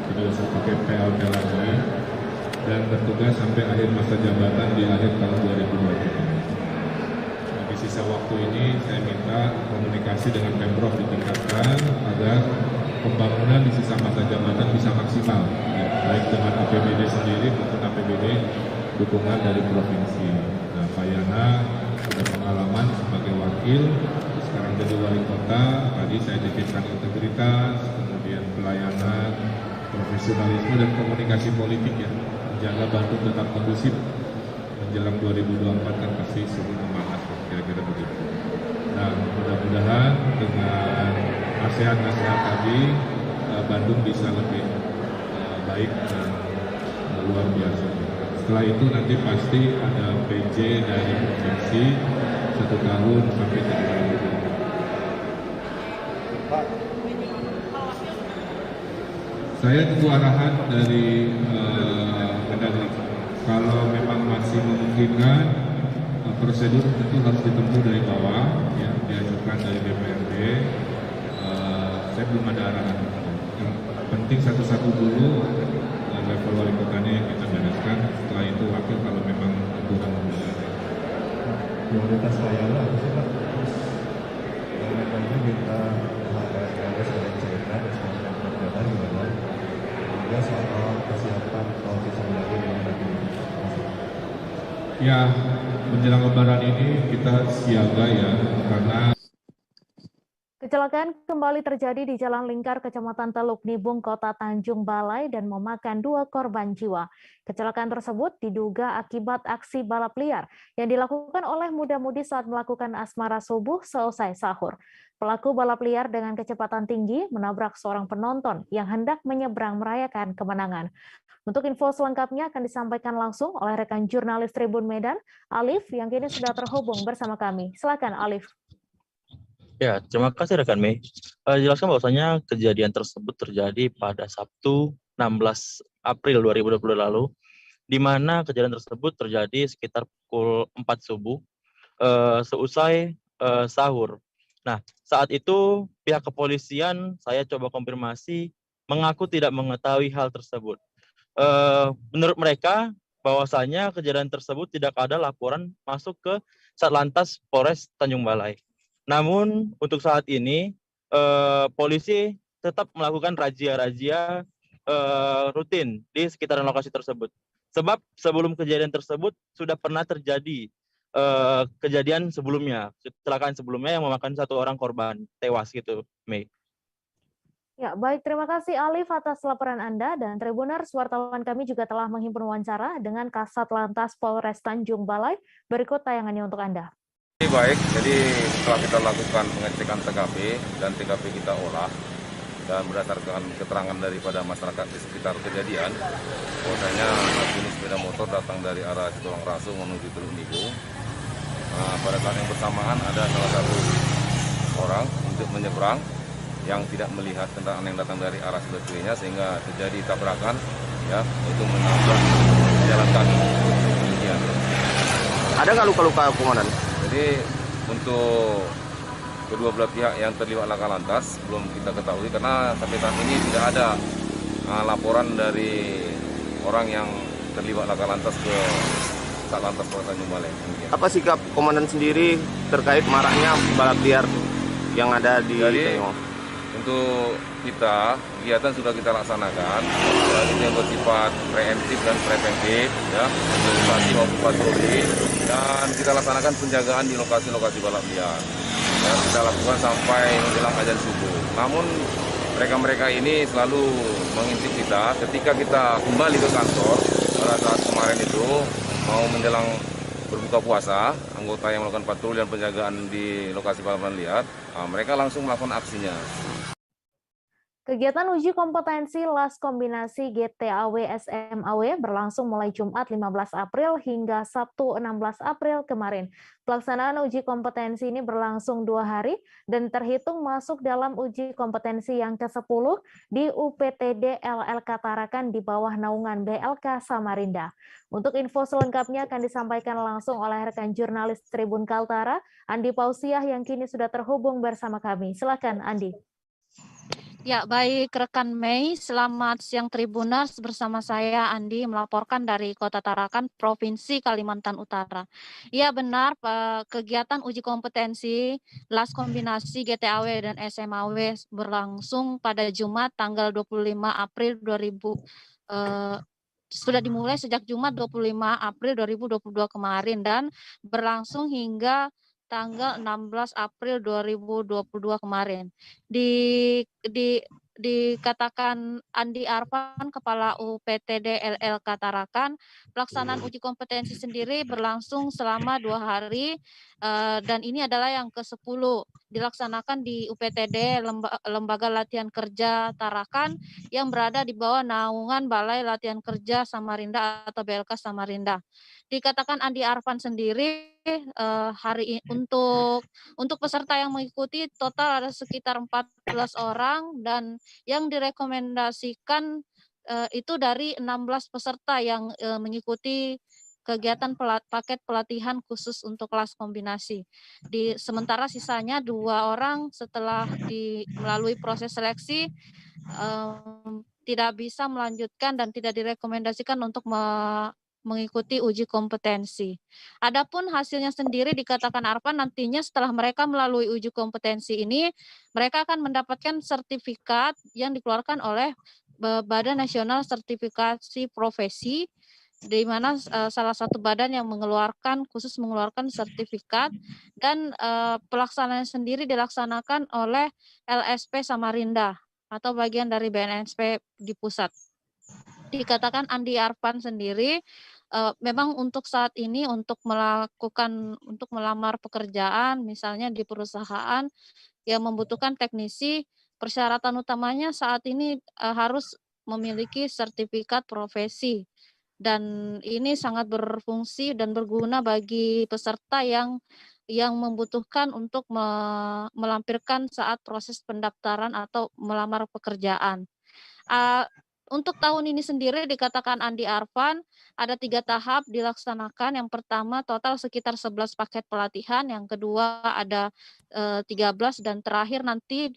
Sudah pakai PLT lagi dan bertugas sampai akhir masa jabatan di akhir tahun 2023. Bagi sisa waktu ini saya minta komunikasi dengan Pemprov ditingkatkan agar pembangunan di sisa masa jabatan bisa maksimal, ya, baik dengan APBD sendiri maupun APBD dukungan dari provinsi. Nah, Pak Yana sudah pengalaman sebagai wakil, sekarang jadi wali kota. Tadi saya titipkan integritas, kemudian pelayanan, profesionalisme dan komunikasi politik ya, menjaga Bandung tetap kondusif menjelang 2024 kan pasti seluruh semangat kira-kira begitu. Nah, mudah-mudahan dengan nasihat-nasihat tadi Bandung bisa lebih baik dan luar biasa. Setelah itu nanti pasti ada PJ dari provinsi 1 tahun sampai 3 tahun. Saya tunggu arahan dari Mendagri. Kalau memang masih memungkinkan, prosedur tentu harus ditempuh dari bawah, ya, diajukan dari DPRD. Saya belum ada arahan. Yang penting satu-satu dulu level wali kotanya yang kita bereskan. Setelah itu wakil kalau memang kurang memungkinkan. Prioritas Kayala apa sih Pak? Yang memangnya kita ada sebagai cerita dan sebagai perjalanan gimana? Juga soal kesiapan tol Cisumdawu yang ada di ya, menjelang Lebaran ini kita siaga ya, karena kecelakaan kembali terjadi di Jalan Lingkar, Kecamatan Teluk Nibung, Kota Tanjung Balai dan memakan 2 korban jiwa. Kecelakaan tersebut diduga akibat aksi balap liar yang dilakukan oleh muda-mudi saat melakukan asmara subuh seusai sahur. Pelaku balap liar dengan kecepatan tinggi menabrak seorang penonton yang hendak menyeberang merayakan kemenangan. Untuk info selengkapnya akan disampaikan langsung oleh rekan jurnalis Tribun Medan, Alif, yang kini sudah terhubung bersama kami. Silakan, Alif. Ya, terima kasih rekan Mei. Jelaskan bahwasanya kejadian tersebut terjadi pada Sabtu 16 April 2020 lalu, di mana kejadian tersebut terjadi sekitar pukul 4 subuh, seusai sahur. Nah, saat itu pihak kepolisian, saya coba konfirmasi, mengaku tidak mengetahui hal tersebut. Menurut mereka, bahwasanya kejadian tersebut tidak ada laporan masuk ke Satlantas Polres Tanjung Balai. Namun untuk saat ini polisi tetap melakukan razia-razia rutin di sekitaran lokasi tersebut. Sebab sebelum kejadian tersebut sudah pernah terjadi kejadian sebelumnya, kecelakaan sebelumnya yang memakan 1 orang korban tewas gitu, Mei. Ya, baik, terima kasih Alif atas laporan Anda dan Tribuners, wartawan kami juga telah menghimpun wawancara dengan Kasat Lantas Polres Tanjung Balai. Berikut tayangannya untuk Anda. Baik, jadi setelah kita lakukan pengecekan TKP dan TKP kita olah dan berdasarkan keterangan daripada masyarakat di sekitar kejadian, bahwasanya jenis sepeda motor datang dari arah Situlang Rasu menuju Teluk Nibung pada saat yang bersamaan ada salah satu orang untuk menyeberang yang tidak melihat kendaraan yang datang dari arah sebelah kirinya sehingga terjadi tabrakan, ya, itu menabrak jalan kaki. Demikian. Ada nggak luka-luka, Komandan? Jadi untuk kedua belah pihak yang terlibat laka lantas belum kita ketahui karena sampai saat ini tidak ada laporan dari orang yang terlibat laka lantas ke Satlantas Polres Tanjung Balai. Apa sikap Komandan sendiri terkait maraknya balap liar yang ada di Tengong? Untuk kita, kegiatan sudah kita laksanakan, itu yang bersifat preemptif dan preventif, ya, edukasi maupun patroli, dan kita laksanakan penjagaan di lokasi-lokasi balap liar. Ya, kita lakukan sampai menjelang azan subuh. Namun mereka-mereka ini selalu mengintip kita ketika kita kembali ke kantor pada saat kemarin itu mau menjelang berbuka puasa, anggota yang melakukan patroli dan penjagaan di lokasi balapan liar, mereka langsung melakukan aksinya. Kegiatan uji kompetensi LAS Kombinasi GTAW SMAW berlangsung mulai Jumat 15 April hingga Sabtu 16 April kemarin. Pelaksanaan uji kompetensi ini berlangsung 2 hari dan terhitung masuk dalam uji kompetensi yang ke-10 di UPTD LLK Tarakan di bawah naungan BLK Samarinda. Untuk info selengkapnya akan disampaikan langsung oleh rekan jurnalis Tribun Kaltara, Andi Pausiah yang kini sudah terhubung bersama kami. Silakan, Andi. Ya, baik rekan Mei, selamat siang Tribuners, bersama saya Andi melaporkan dari Kota Tarakan, Provinsi Kalimantan Utara. Ya benar, kegiatan uji kompetensi LAS Kombinasi GTAW dan SMAW berlangsung pada Jumat tanggal 25 April 2000 sudah dimulai sejak Jumat 25 April 2022 kemarin dan berlangsung hingga tanggal 16 April 2022 kemarin. Dikatakan Andi Arfan, Kepala UPTD LLK Tarakan, pelaksanaan uji kompetensi sendiri berlangsung selama 2 hari dan ini adalah yang ke-10 dilaksanakan di UPTD Lembaga Latihan Kerja Tarakan yang berada di bawah naungan Balai Latihan Kerja Samarinda atau BLK Samarinda. Dikatakan Andi Arfan sendiri hari ini untuk peserta yang mengikuti total ada sekitar 14 orang dan yang direkomendasikan itu dari 16 peserta yang mengikuti kegiatan paket pelatihan khusus untuk LAS kombinasi. Sementara sisanya 2 orang setelah melalui proses seleksi tidak bisa melanjutkan dan tidak direkomendasikan untuk mengikuti uji kompetensi. Adapun hasilnya sendiri dikatakan Arfan nantinya setelah mereka melalui uji kompetensi ini, mereka akan mendapatkan sertifikat yang dikeluarkan oleh Badan Nasional Sertifikasi Profesi, di mana salah satu badan yang khusus mengeluarkan sertifikat dan pelaksanaan sendiri dilaksanakan oleh LSP Samarinda atau bagian dari BNSP di pusat. Dikatakan Andi Arfan sendiri memang untuk saat ini untuk melamar pekerjaan misalnya di perusahaan yang membutuhkan teknisi, persyaratan utamanya saat ini harus memiliki sertifikat profesi dan ini sangat berfungsi dan berguna bagi peserta yang membutuhkan untuk melampirkan saat proses pendaftaran atau melamar pekerjaan. Untuk tahun ini sendiri dikatakan Andi Arfan ada 3 tahap dilaksanakan. Yang pertama total sekitar 11 paket pelatihan, yang kedua ada 13 dan terakhir nanti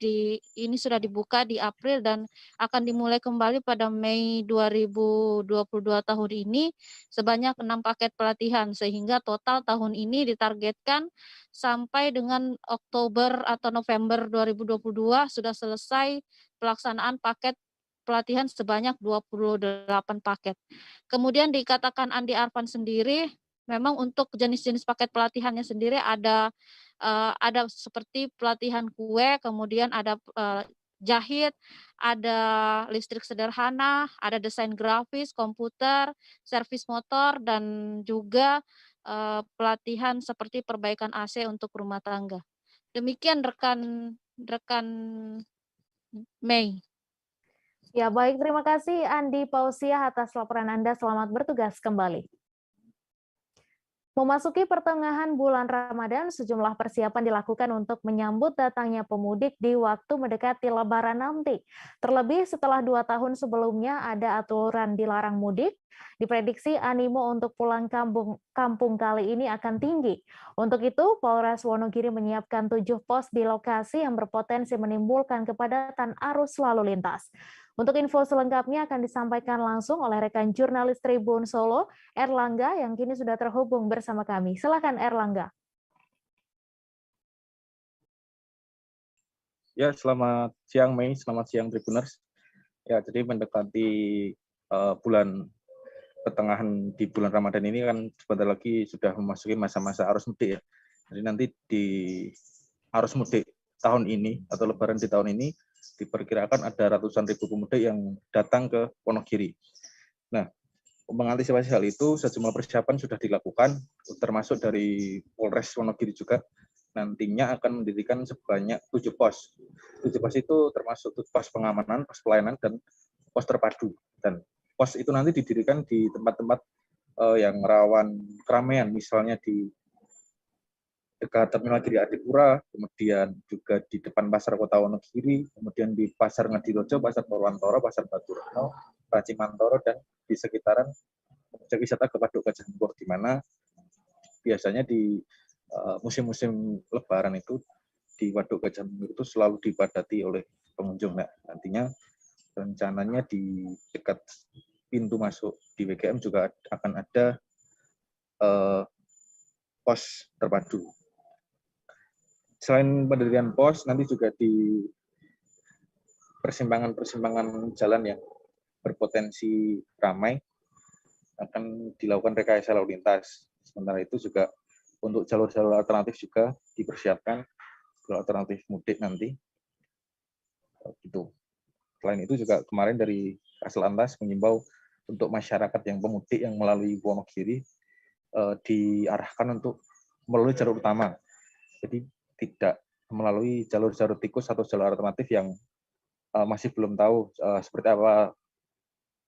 ini sudah dibuka di April dan akan dimulai kembali pada Mei 2022 tahun ini sebanyak 6 paket pelatihan sehingga total tahun ini ditargetkan sampai dengan Oktober atau November 2022 sudah selesai pelaksanaan paket pelatihan sebanyak 28 paket. Kemudian dikatakan Andi Arfan sendiri, memang untuk jenis-jenis paket pelatihannya sendiri ada seperti pelatihan kue, kemudian ada jahit, ada listrik sederhana, ada desain grafis, komputer, servis motor, dan juga pelatihan seperti perbaikan AC untuk rumah tangga. Demikian rekan Mei. Ya, baik. Terima kasih Andi Pausiah atas laporan Anda. Selamat bertugas kembali. Memasuki pertengahan bulan Ramadan, sejumlah persiapan dilakukan untuk menyambut datangnya pemudik di waktu mendekati Lebaran nanti. Terlebih setelah 2 tahun sebelumnya ada aturan dilarang mudik, diprediksi animo untuk pulang kampung kali ini akan tinggi. Untuk itu, Polres Wonogiri menyiapkan 7 pos di lokasi yang berpotensi menimbulkan kepadatan arus lalu lintas. Untuk info selengkapnya akan disampaikan langsung oleh rekan jurnalis Tribun Solo, Erlangga, yang kini sudah terhubung bersama kami. Silakan Erlangga. Ya, selamat siang Mei, selamat siang Tribuners. Ya, jadi mendekati bulan pertengahan di bulan Ramadan ini kan sebentar lagi sudah memasuki masa-masa arus mudik ya. Jadi nanti di arus mudik tahun ini atau Lebaran di tahun ini diperkirakan ada ratusan ribu pemudik yang datang ke Wonogiri. Nah, mengantisipasi hal itu, sejumlah persiapan sudah dilakukan, termasuk dari Polres Wonogiri juga. Nantinya akan mendirikan sebanyak 7 pos. 7 pos itu termasuk pos pengamanan, pos pelayanan, dan pos terpadu. Dan pos itu nanti didirikan di tempat-tempat yang rawan keramaian, misalnya di dekat Terminal Giri Adipura, kemudian juga di depan Pasar Kota Wonogiri, kemudian di Pasar Ngadirojo, Pasar Purwantoro, Pasar Baturno, Racimantoro, dan di sekitaran objek wisata Kepaduk Gajah Mungkur, di mana biasanya di musim-musim Lebaran itu di Waduk Gajah Mungkur itu selalu dipadati oleh pengunjung. Nah, nantinya rencananya di dekat pintu masuk di WGM juga akan ada pos terpadu. Selain pendirian pos, nanti juga di persimpangan-persimpangan jalan yang berpotensi ramai akan dilakukan rekayasa lalu lintas. Sementara itu juga untuk jalur-jalur alternatif juga dipersiapkan, jalur alternatif mudik nanti. Gitu. Selain itu juga kemarin dari Kaslantas mengimbau untuk masyarakat yang pemudik yang melalui Wonogiri diarahkan untuk melalui jalur utama. Jadi tidak melalui jalur-jalur tikus atau jalur alternatif yang masih belum tahu seperti apa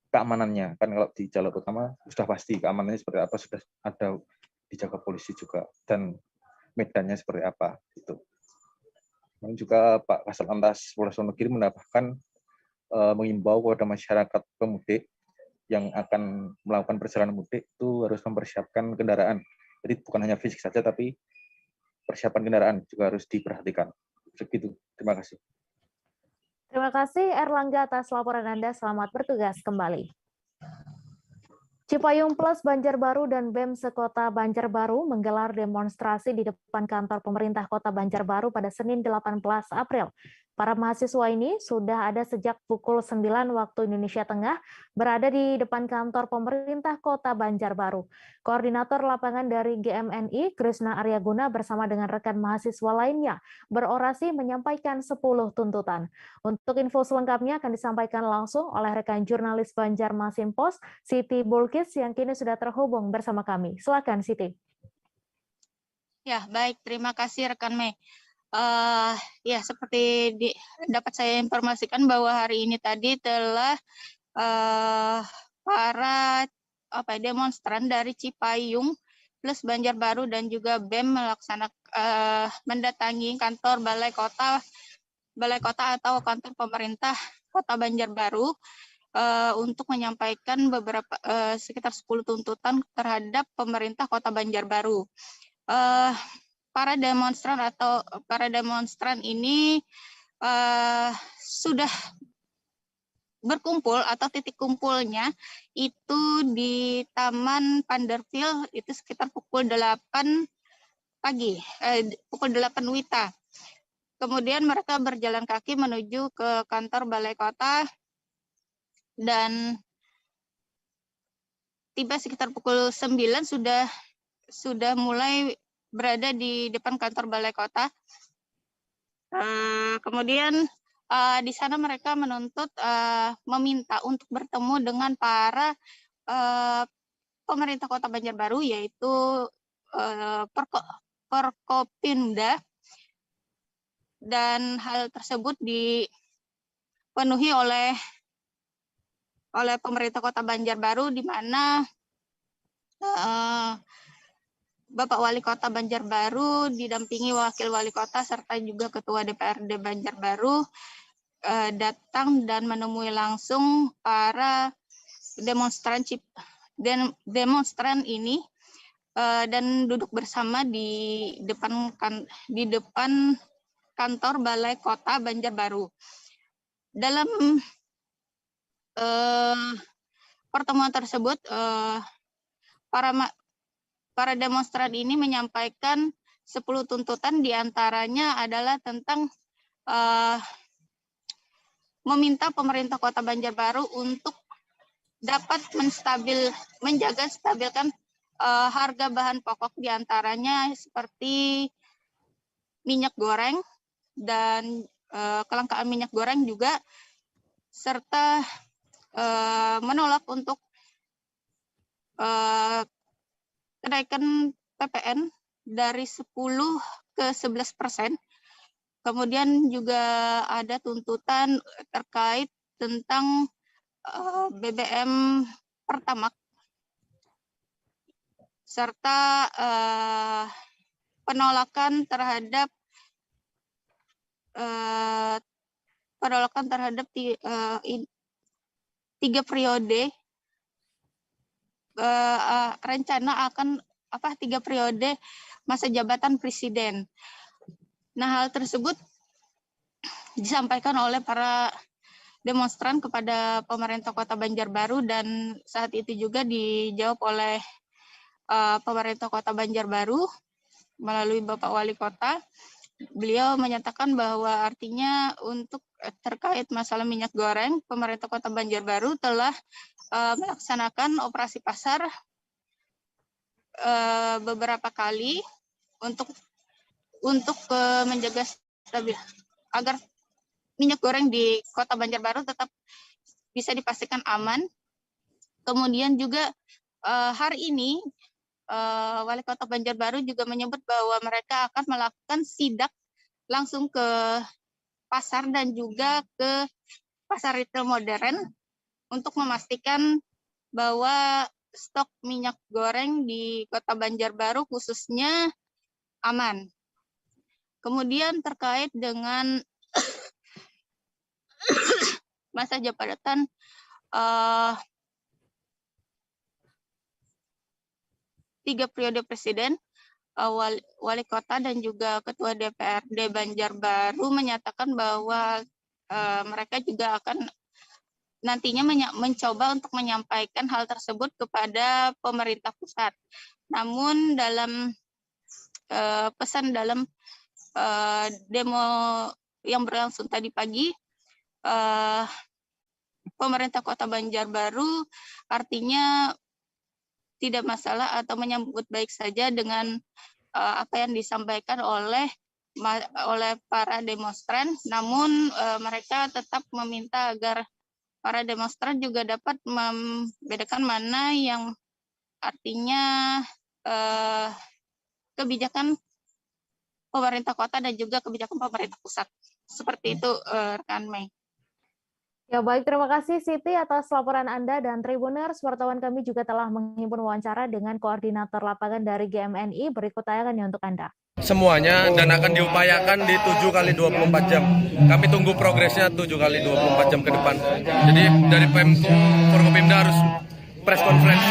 keamanannya. Kan kalau di jalur utama sudah pasti keamanannya seperti apa, sudah ada dijaga polisi juga, dan medannya seperti apa. Gitu. Dan juga Pak Kaslantas Polres Wonogiri menambahkan mengimbau kepada masyarakat pemudik yang akan melakukan perjalanan mudik itu harus mempersiapkan kendaraan. Jadi bukan hanya fisik saja, tapi persiapan kendaraan juga harus diperhatikan. Segitu. Terima kasih. Terima kasih Erlangga atas laporan Anda. Selamat bertugas kembali. Cipayung Plus Banjarbaru dan BEM Sekota Banjarbaru menggelar demonstrasi di depan kantor pemerintah Kota Banjarbaru pada Senin 18 April. Para mahasiswa ini sudah ada sejak pukul 9 waktu Indonesia Tengah berada di depan kantor pemerintah Kota Banjarbaru. Koordinator lapangan dari GMNI, Krishna Aryaguna, bersama dengan rekan mahasiswa lainnya berorasi menyampaikan 10 tuntutan. Untuk info selengkapnya akan disampaikan langsung oleh rekan jurnalis Banjarmasin Post, Siti Bulkis, yang kini sudah terhubung bersama kami. Silakan Siti. Ya, baik. Terima kasih rekan Mei. Ya, seperti dapat saya informasikan bahwa hari ini tadi telah para demonstran dari Cipayung Plus Banjarbaru dan juga BEM mendatangi kantor Balai Kota atau kantor pemerintah Kota Banjarbaru untuk menyampaikan beberapa sekitar 10 tuntutan terhadap pemerintah Kota Banjarbaru. Para demonstran ini sudah berkumpul atau titik kumpulnya itu di Taman Panderville itu sekitar pukul 8 pagi, pukul 8 WITA. Kemudian mereka berjalan kaki menuju ke kantor Balai Kota dan tiba sekitar pukul 9 sudah mulai berada di depan kantor Balai Kota. Kemudian di sana mereka menuntut meminta untuk bertemu dengan para pemerintah Kota Banjarbaru, yaitu Forkopimda, dan hal tersebut dipenuhi oleh pemerintah Kota Banjarbaru, di mana Bapak Wali Kota Banjarbaru didampingi Wakil Wali Kota serta juga Ketua DPRD Banjarbaru datang dan menemui langsung para demonstran ini dan duduk bersama di depan kantor Balai Kota Banjarbaru. Dalam pertemuan tersebut, para demonstran ini menyampaikan 10 tuntutan, diantaranya adalah tentang meminta pemerintah Kota Banjarbaru untuk dapat menjaga stabilkan harga bahan pokok, diantaranya seperti minyak goreng dan kelangkaan minyak goreng juga, serta menolak untuk kenaikan PPN dari 10 ke 11%. Kemudian juga ada tuntutan terkait tentang BBM Pertamax, serta penolakan terhadap tiga periode rencana akan 3 periode masa jabatan presiden. Nah, hal tersebut disampaikan oleh para demonstran kepada pemerintah Kota Banjarbaru dan saat itu juga dijawab oleh pemerintah Kota Banjarbaru melalui Bapak Wali Kota. Beliau menyatakan bahwa artinya untuk terkait masalah minyak goreng, pemerintah Kota Banjarbaru telah melaksanakan operasi pasar beberapa kali untuk menjaga stabil agar minyak goreng di Kota Banjarbaru tetap bisa dipastikan aman. Kemudian juga hari ini Wali Kota Banjarbaru juga menyebut bahwa mereka akan melakukan sidak langsung ke pasar dan juga ke pasar retail modern untuk memastikan bahwa stok minyak goreng di Kota Banjarbaru khususnya aman. Kemudian terkait dengan masa jabatan tiga periode presiden, Wali Kota dan juga Ketua DPRD Banjarbaru menyatakan bahwa mereka juga akan nantinya mencoba untuk menyampaikan hal tersebut kepada pemerintah pusat. Namun dalam pesan dalam demo yang berlangsung tadi pagi, pemerintah Kota Banjarbaru artinya tidak masalah atau menyambut baik saja dengan apa yang disampaikan oleh para demonstran. Namun mereka tetap meminta agar para demonstran juga dapat membedakan mana yang artinya kebijakan pemerintah kota dan juga kebijakan pemerintah pusat. Seperti itu, rekan Mei. Ya, baik, terima kasih Siti atas laporan Anda, dan Tribuners, wartawan kami juga telah menghimpun wawancara dengan koordinator lapangan dari GMNI. Berikut tayangannya untuk Anda. Semuanya dan akan diupayakan di 7 kali 24 jam. Kami tunggu progresnya 7 kali 24 jam ke depan. Jadi dari Forkopimda harus press conference.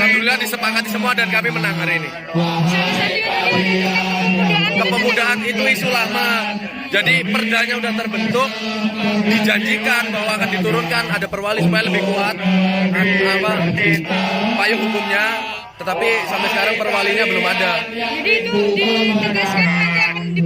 Alhamdulillah disepakati semua dan kami menang hari ini. Kepemudaan itu isu lama. Jadi perdanya udah terbentuk, dijanjikan bahwa akan diturunkan, ada perwali supaya lebih kuat payung hukumnya, tetapi sampai sekarang perwalinya belum ada. Jadi itu ditegaskan nanti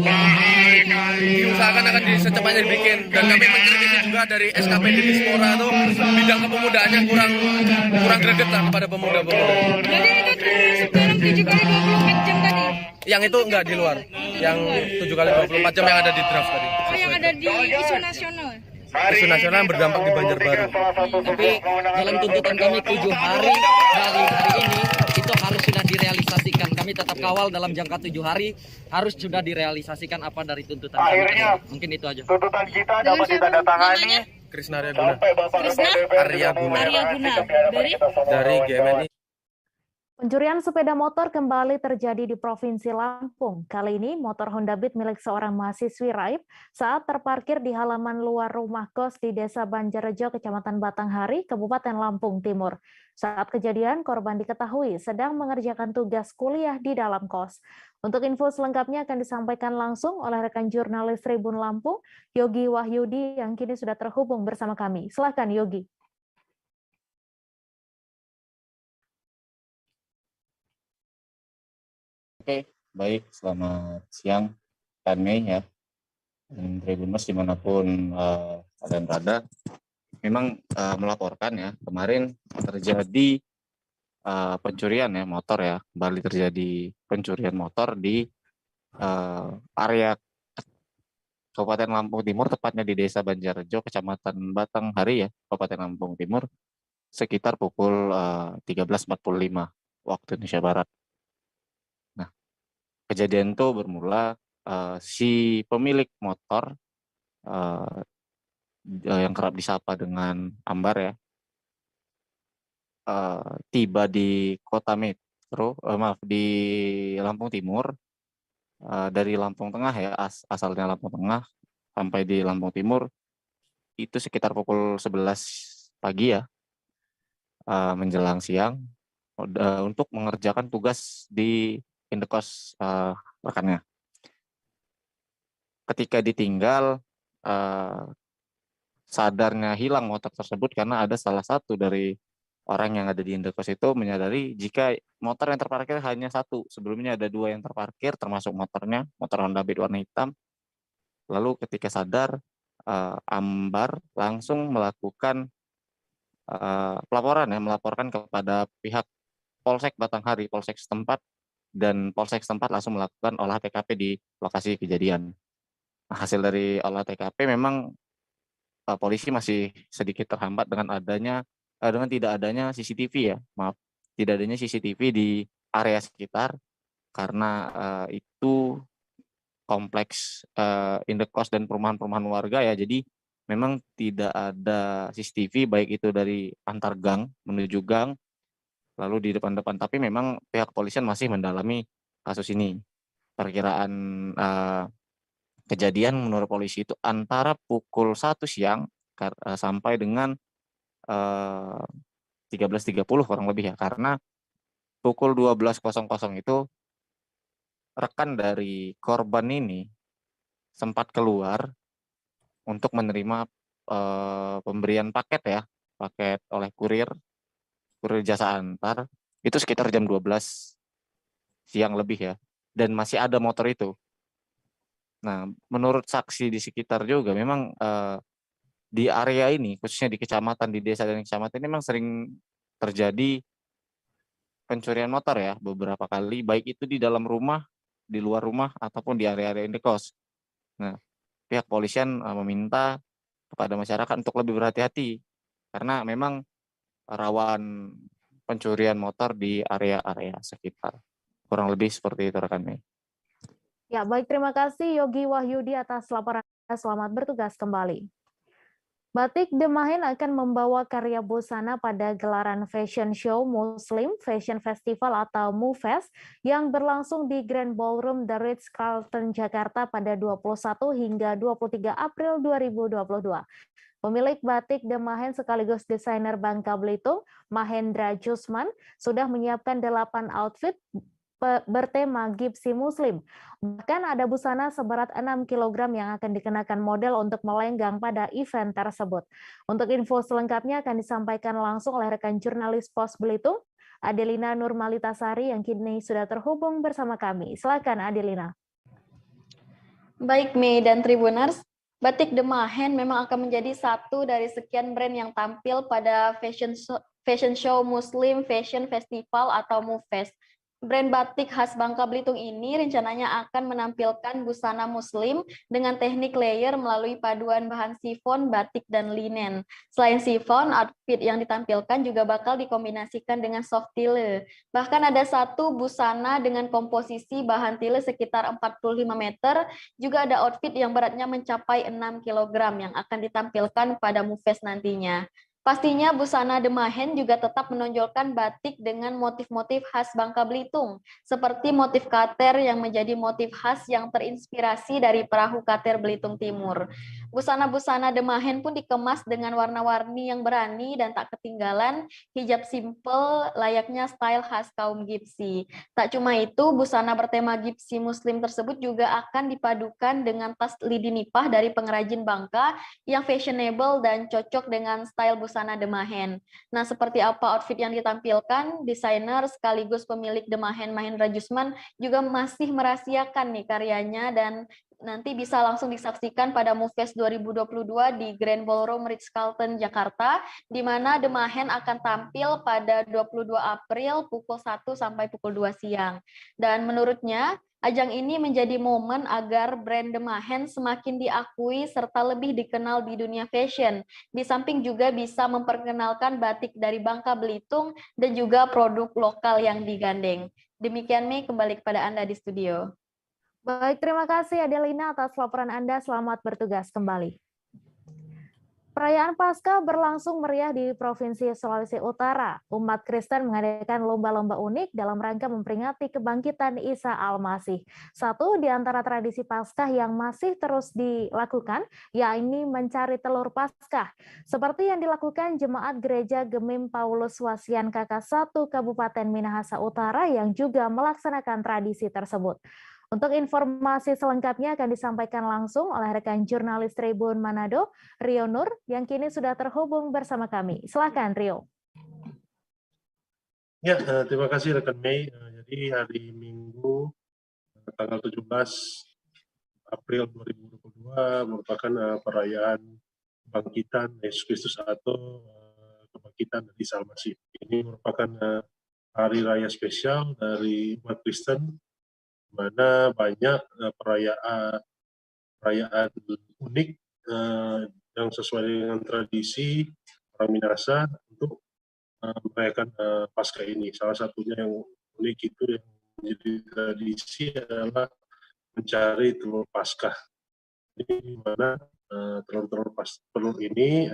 akan diusahakan akan secepatnya dibikin, dan kami mengkritisi juga dari SKP di Dispora itu bidang kepemudaannya kurang greget lah kepada pemuda-pemuda. Jadi itu termasuk dalam 7 kali 24 jam tadi? Yang itu enggak di luar, yang 7 kali 24 jam yang ada di draft tadi. Oh, yang ada di isu nasional? Isu nasional yang berdampak di Banjarbaru. Tapi dalam tuntutan kami 7 hari dari hari ini itu harus sudah direalisasikan. Kami tetap kawal dalam jangka 7 hari harus sudah direalisasikan apa dari tuntutan kami. Mungkin itu aja. Tuntutan kita dapat ditandatangani. Krisna Arya Guna. Krisna Arya Guna. Dari Dari GMNI. Pencurian sepeda motor kembali terjadi di Provinsi Lampung. Kali ini motor Honda Beat milik seorang mahasiswi raib saat terparkir di halaman luar rumah kos di Desa Banjarrejo, Kecamatan Batanghari, Kabupaten Lampung Timur. Saat kejadian, korban diketahui sedang mengerjakan tugas kuliah di dalam kos. Untuk info selengkapnya akan disampaikan langsung oleh rekan jurnalis Tribun Lampung, Yogi Wahyudi, yang kini sudah terhubung bersama kami. Silakan Yogi. Oke, baik. Selamat siang, Kak Mei ya. Dan Tribuners dimanapun kalian berada. Memang melaporkan ya, kemarin terjadi pencurian ya motor ya. Kembali terjadi pencurian motor di area Kabupaten Lampung Timur, tepatnya di Desa Banjarrejo, Kecamatan Batanghari ya, Kabupaten Lampung Timur, sekitar pukul 13.45 waktu Indonesia Barat. Kejadian itu bermula si pemilik motor yang kerap disapa dengan Ambar ya, tiba di kota Metro, di Lampung Timur, dari Lampung Tengah ya, asalnya Lampung Tengah sampai di Lampung Timur itu sekitar pukul 11 pagi ya, menjelang siang, untuk mengerjakan tugas di indekos rekannya. Ketika ditinggal, sadarnya hilang motor tersebut karena ada salah satu dari orang yang ada di indekos itu menyadari jika motor yang terparkir hanya satu. Sebelumnya ada 2 yang terparkir, termasuk motornya, motor Honda Beat warna hitam. Lalu ketika sadar, Ambar langsung melakukan pelaporan ya, melaporkan kepada pihak Polsek Batanghari, Polsek setempat, dan Polsek setempat langsung melakukan olah TKP di lokasi kejadian. Nah, hasil dari olah TKP memang polisi masih sedikit terhambat dengan tidak adanya CCTV ya, tidak adanya CCTV di area sekitar karena itu kompleks indekos dan perumahan-perumahan warga ya, jadi memang tidak ada CCTV baik itu dari antar gang menuju gang lalu di depan-depan, tapi memang pihak kepolisian masih mendalami kasus ini. Perkiraan kejadian menurut polisi itu antara pukul 1 siang sampai dengan 13.30 kurang lebih ya, karena pukul 12.00 itu rekan dari korban ini sempat keluar untuk menerima pemberian paket ya, paket oleh kurir jasa antar, itu sekitar jam 12 siang lebih ya, dan masih ada motor itu. Nah, menurut saksi di sekitar juga memang di area ini, khususnya di kecamatan, di desa dan kecamatan ini memang sering terjadi pencurian motor ya, beberapa kali, baik itu di dalam rumah, di luar rumah, ataupun di area-area indekos. Nah, pihak polisian meminta kepada masyarakat untuk lebih berhati-hati, karena memang rawan pencurian motor di area-area sekitar. Kurang lebih seperti itu rekan Mei. Ya, baik, terima kasih Yogi Wahyudi atas laporan. Selamat bertugas kembali. Batik Demahen akan membawa karya busana pada gelaran Fashion Show Muslim Fashion Festival atau MUFES yang berlangsung di Grand Ballroom The Ritz-Carlton Jakarta pada 21 hingga 23 April 2022. Pemilik batik Demahen sekaligus desainer Bangka Belitung, Mahendra Jusman, sudah menyiapkan 8 outfit bertema Gipsy Muslim. Bahkan ada busana seberat 6 kg yang akan dikenakan model untuk melenggang pada event tersebut. Untuk info selengkapnya akan disampaikan langsung oleh rekan jurnalis Pos Belitung, Adelina Nurmalitasari, yang kini sudah terhubung bersama kami. Silakan Adelina. Baik, Mei dan Tribuners, Batik Demahen memang akan menjadi satu dari sekian brand yang tampil pada Fashion Show Muslim Fashion Festival atau MUFES. Brand batik khas Bangka Belitung ini rencananya akan menampilkan busana muslim dengan teknik layer melalui paduan bahan sifon, batik, dan linen. Selain sifon, outfit yang ditampilkan juga bakal dikombinasikan dengan soft tile. Bahkan ada satu busana dengan komposisi bahan tile sekitar 45 meter, juga ada outfit yang beratnya mencapai 6 kg yang akan ditampilkan pada MUFES nantinya. Pastinya busana Demahen juga tetap menonjolkan batik dengan motif-motif khas Bangka Belitung, seperti motif kater yang menjadi motif khas yang terinspirasi dari perahu kater Belitung Timur. Busana-busana Demahen pun dikemas dengan warna-warni yang berani dan tak ketinggalan hijab simple layaknya style khas kaum Gipsi. Tak cuma itu, busana bertema Gipsi Muslim tersebut juga akan dipadukan dengan tas lidi nipah dari pengrajin Bangka yang fashionable dan cocok dengan style busana Demahen. Nah, seperti apa outfit yang ditampilkan, desainer sekaligus pemilik Demahen Mahendra Jusman juga masih merahasiakan nih karyanya, dan nanti bisa langsung disaksikan pada MUFES 2022 di Grand Ballroom Ritz-Carlton Jakarta, di mana Demahen akan tampil pada 22 April pukul 1 sampai pukul 2 siang. Dan menurutnya, ajang ini menjadi momen agar brand Demahen semakin diakui serta lebih dikenal di dunia fashion. Di samping juga bisa memperkenalkan batik dari Bangka Belitung dan juga produk lokal yang digandeng. Demikian Mei, kembali kepada Anda di studio. Baik, terima kasih Adelina atas laporan Anda. Selamat bertugas kembali. Perayaan Paskah berlangsung meriah di Provinsi Sulawesi Utara. Umat Kristen mengadakan lomba-lomba unik dalam rangka memperingati kebangkitan Isa Al-Masih. Satu di antara tradisi Paskah yang masih terus dilakukan, yakni mencari telur Paskah. Seperti yang dilakukan Jemaat Gereja Gemim Paulus Wasian KK1 Kabupaten Minahasa Utara yang juga melaksanakan tradisi tersebut. Untuk informasi selengkapnya akan disampaikan langsung oleh rekan jurnalis Tribun Manado, Rio Nur, yang kini sudah terhubung bersama kami. Silakan, Rio. Ya, terima kasih rekan Mei. Jadi hari Minggu, tanggal 17 April 2022 merupakan perayaan kebangkitan Yesus Kristus atau kebangkitan dari Isa Al-Masih. Ini merupakan hari raya spesial dari umat Kristen, mana banyak perayaan unik yang sesuai dengan tradisi orang Minahasa untuk merayakan Paskah ini. Salah satunya yang unik itu yang menjadi tradisi adalah mencari telur Paskah. Di mana telur ini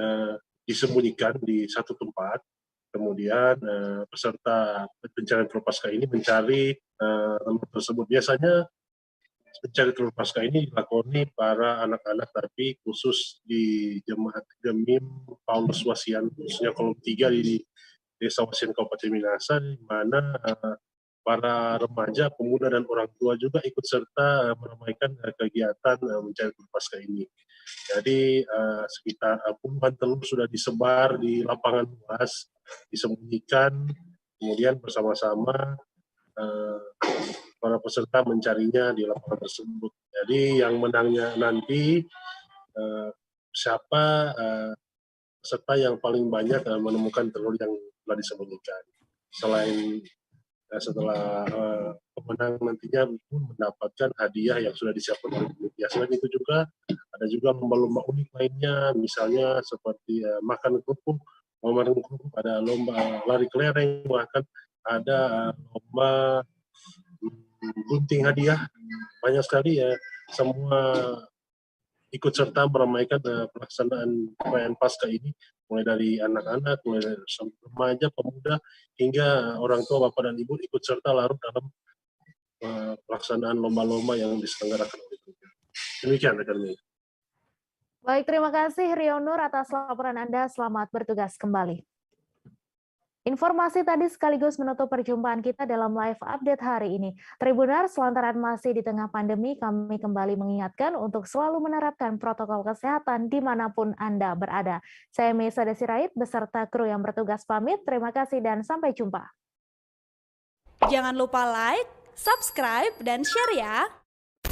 disembunyikan di satu tempat. Kemudian peserta pencarian telur Paskah ini mencari telur tersebut. Biasanya mencari telur Paskah ini dilakoni para anak-anak, tapi khusus di Jemaat Gemim Paulus Wasian, khususnya kolom 3 di Desa Wasian Kabupaten Minahasa, di mana para remaja, pemuda, dan orang tua juga ikut serta meramaikan kegiatan mencari telur Paskah ini. Jadi sekitar puluhan telur sudah disebar di lapangan luas, disembunyikan, kemudian bersama-sama para peserta mencarinya di lapangan tersebut. Jadi yang menangnya nanti siapa peserta yang paling banyak menemukan telur yang telah disembunyikan. Setelah pemenang nantinya pun mendapatkan hadiah yang sudah disiapkan oleh panitia. Selain itu juga ada juga lomba-lomba unik lainnya, misalnya seperti makan kerupuk, ada lomba lari kelereng, bahkan ada lomba gunting hadiah. Banyak sekali ya, semua ikut serta meramaikan pelaksanaan perayaan Paskah ini, mulai dari anak-anak, mulai dari remaja, pemuda, hingga orang tua, bapak dan ibu ikut serta larut dalam pelaksanaan lomba-lomba yang diselenggarakan oleh itu. Demikian rekan Mei. Baik, terima kasih Rio Nur atas laporan Anda. Selamat bertugas kembali. Informasi tadi sekaligus menutup perjumpaan kita dalam live update hari ini. Tribuners, lantaran masih di tengah pandemi, kami kembali mengingatkan untuk selalu menerapkan protokol kesehatan dimanapun Anda berada. Saya Mesa Desirait beserta kru yang bertugas pamit. Terima kasih dan sampai jumpa. Jangan lupa like, subscribe, dan share ya.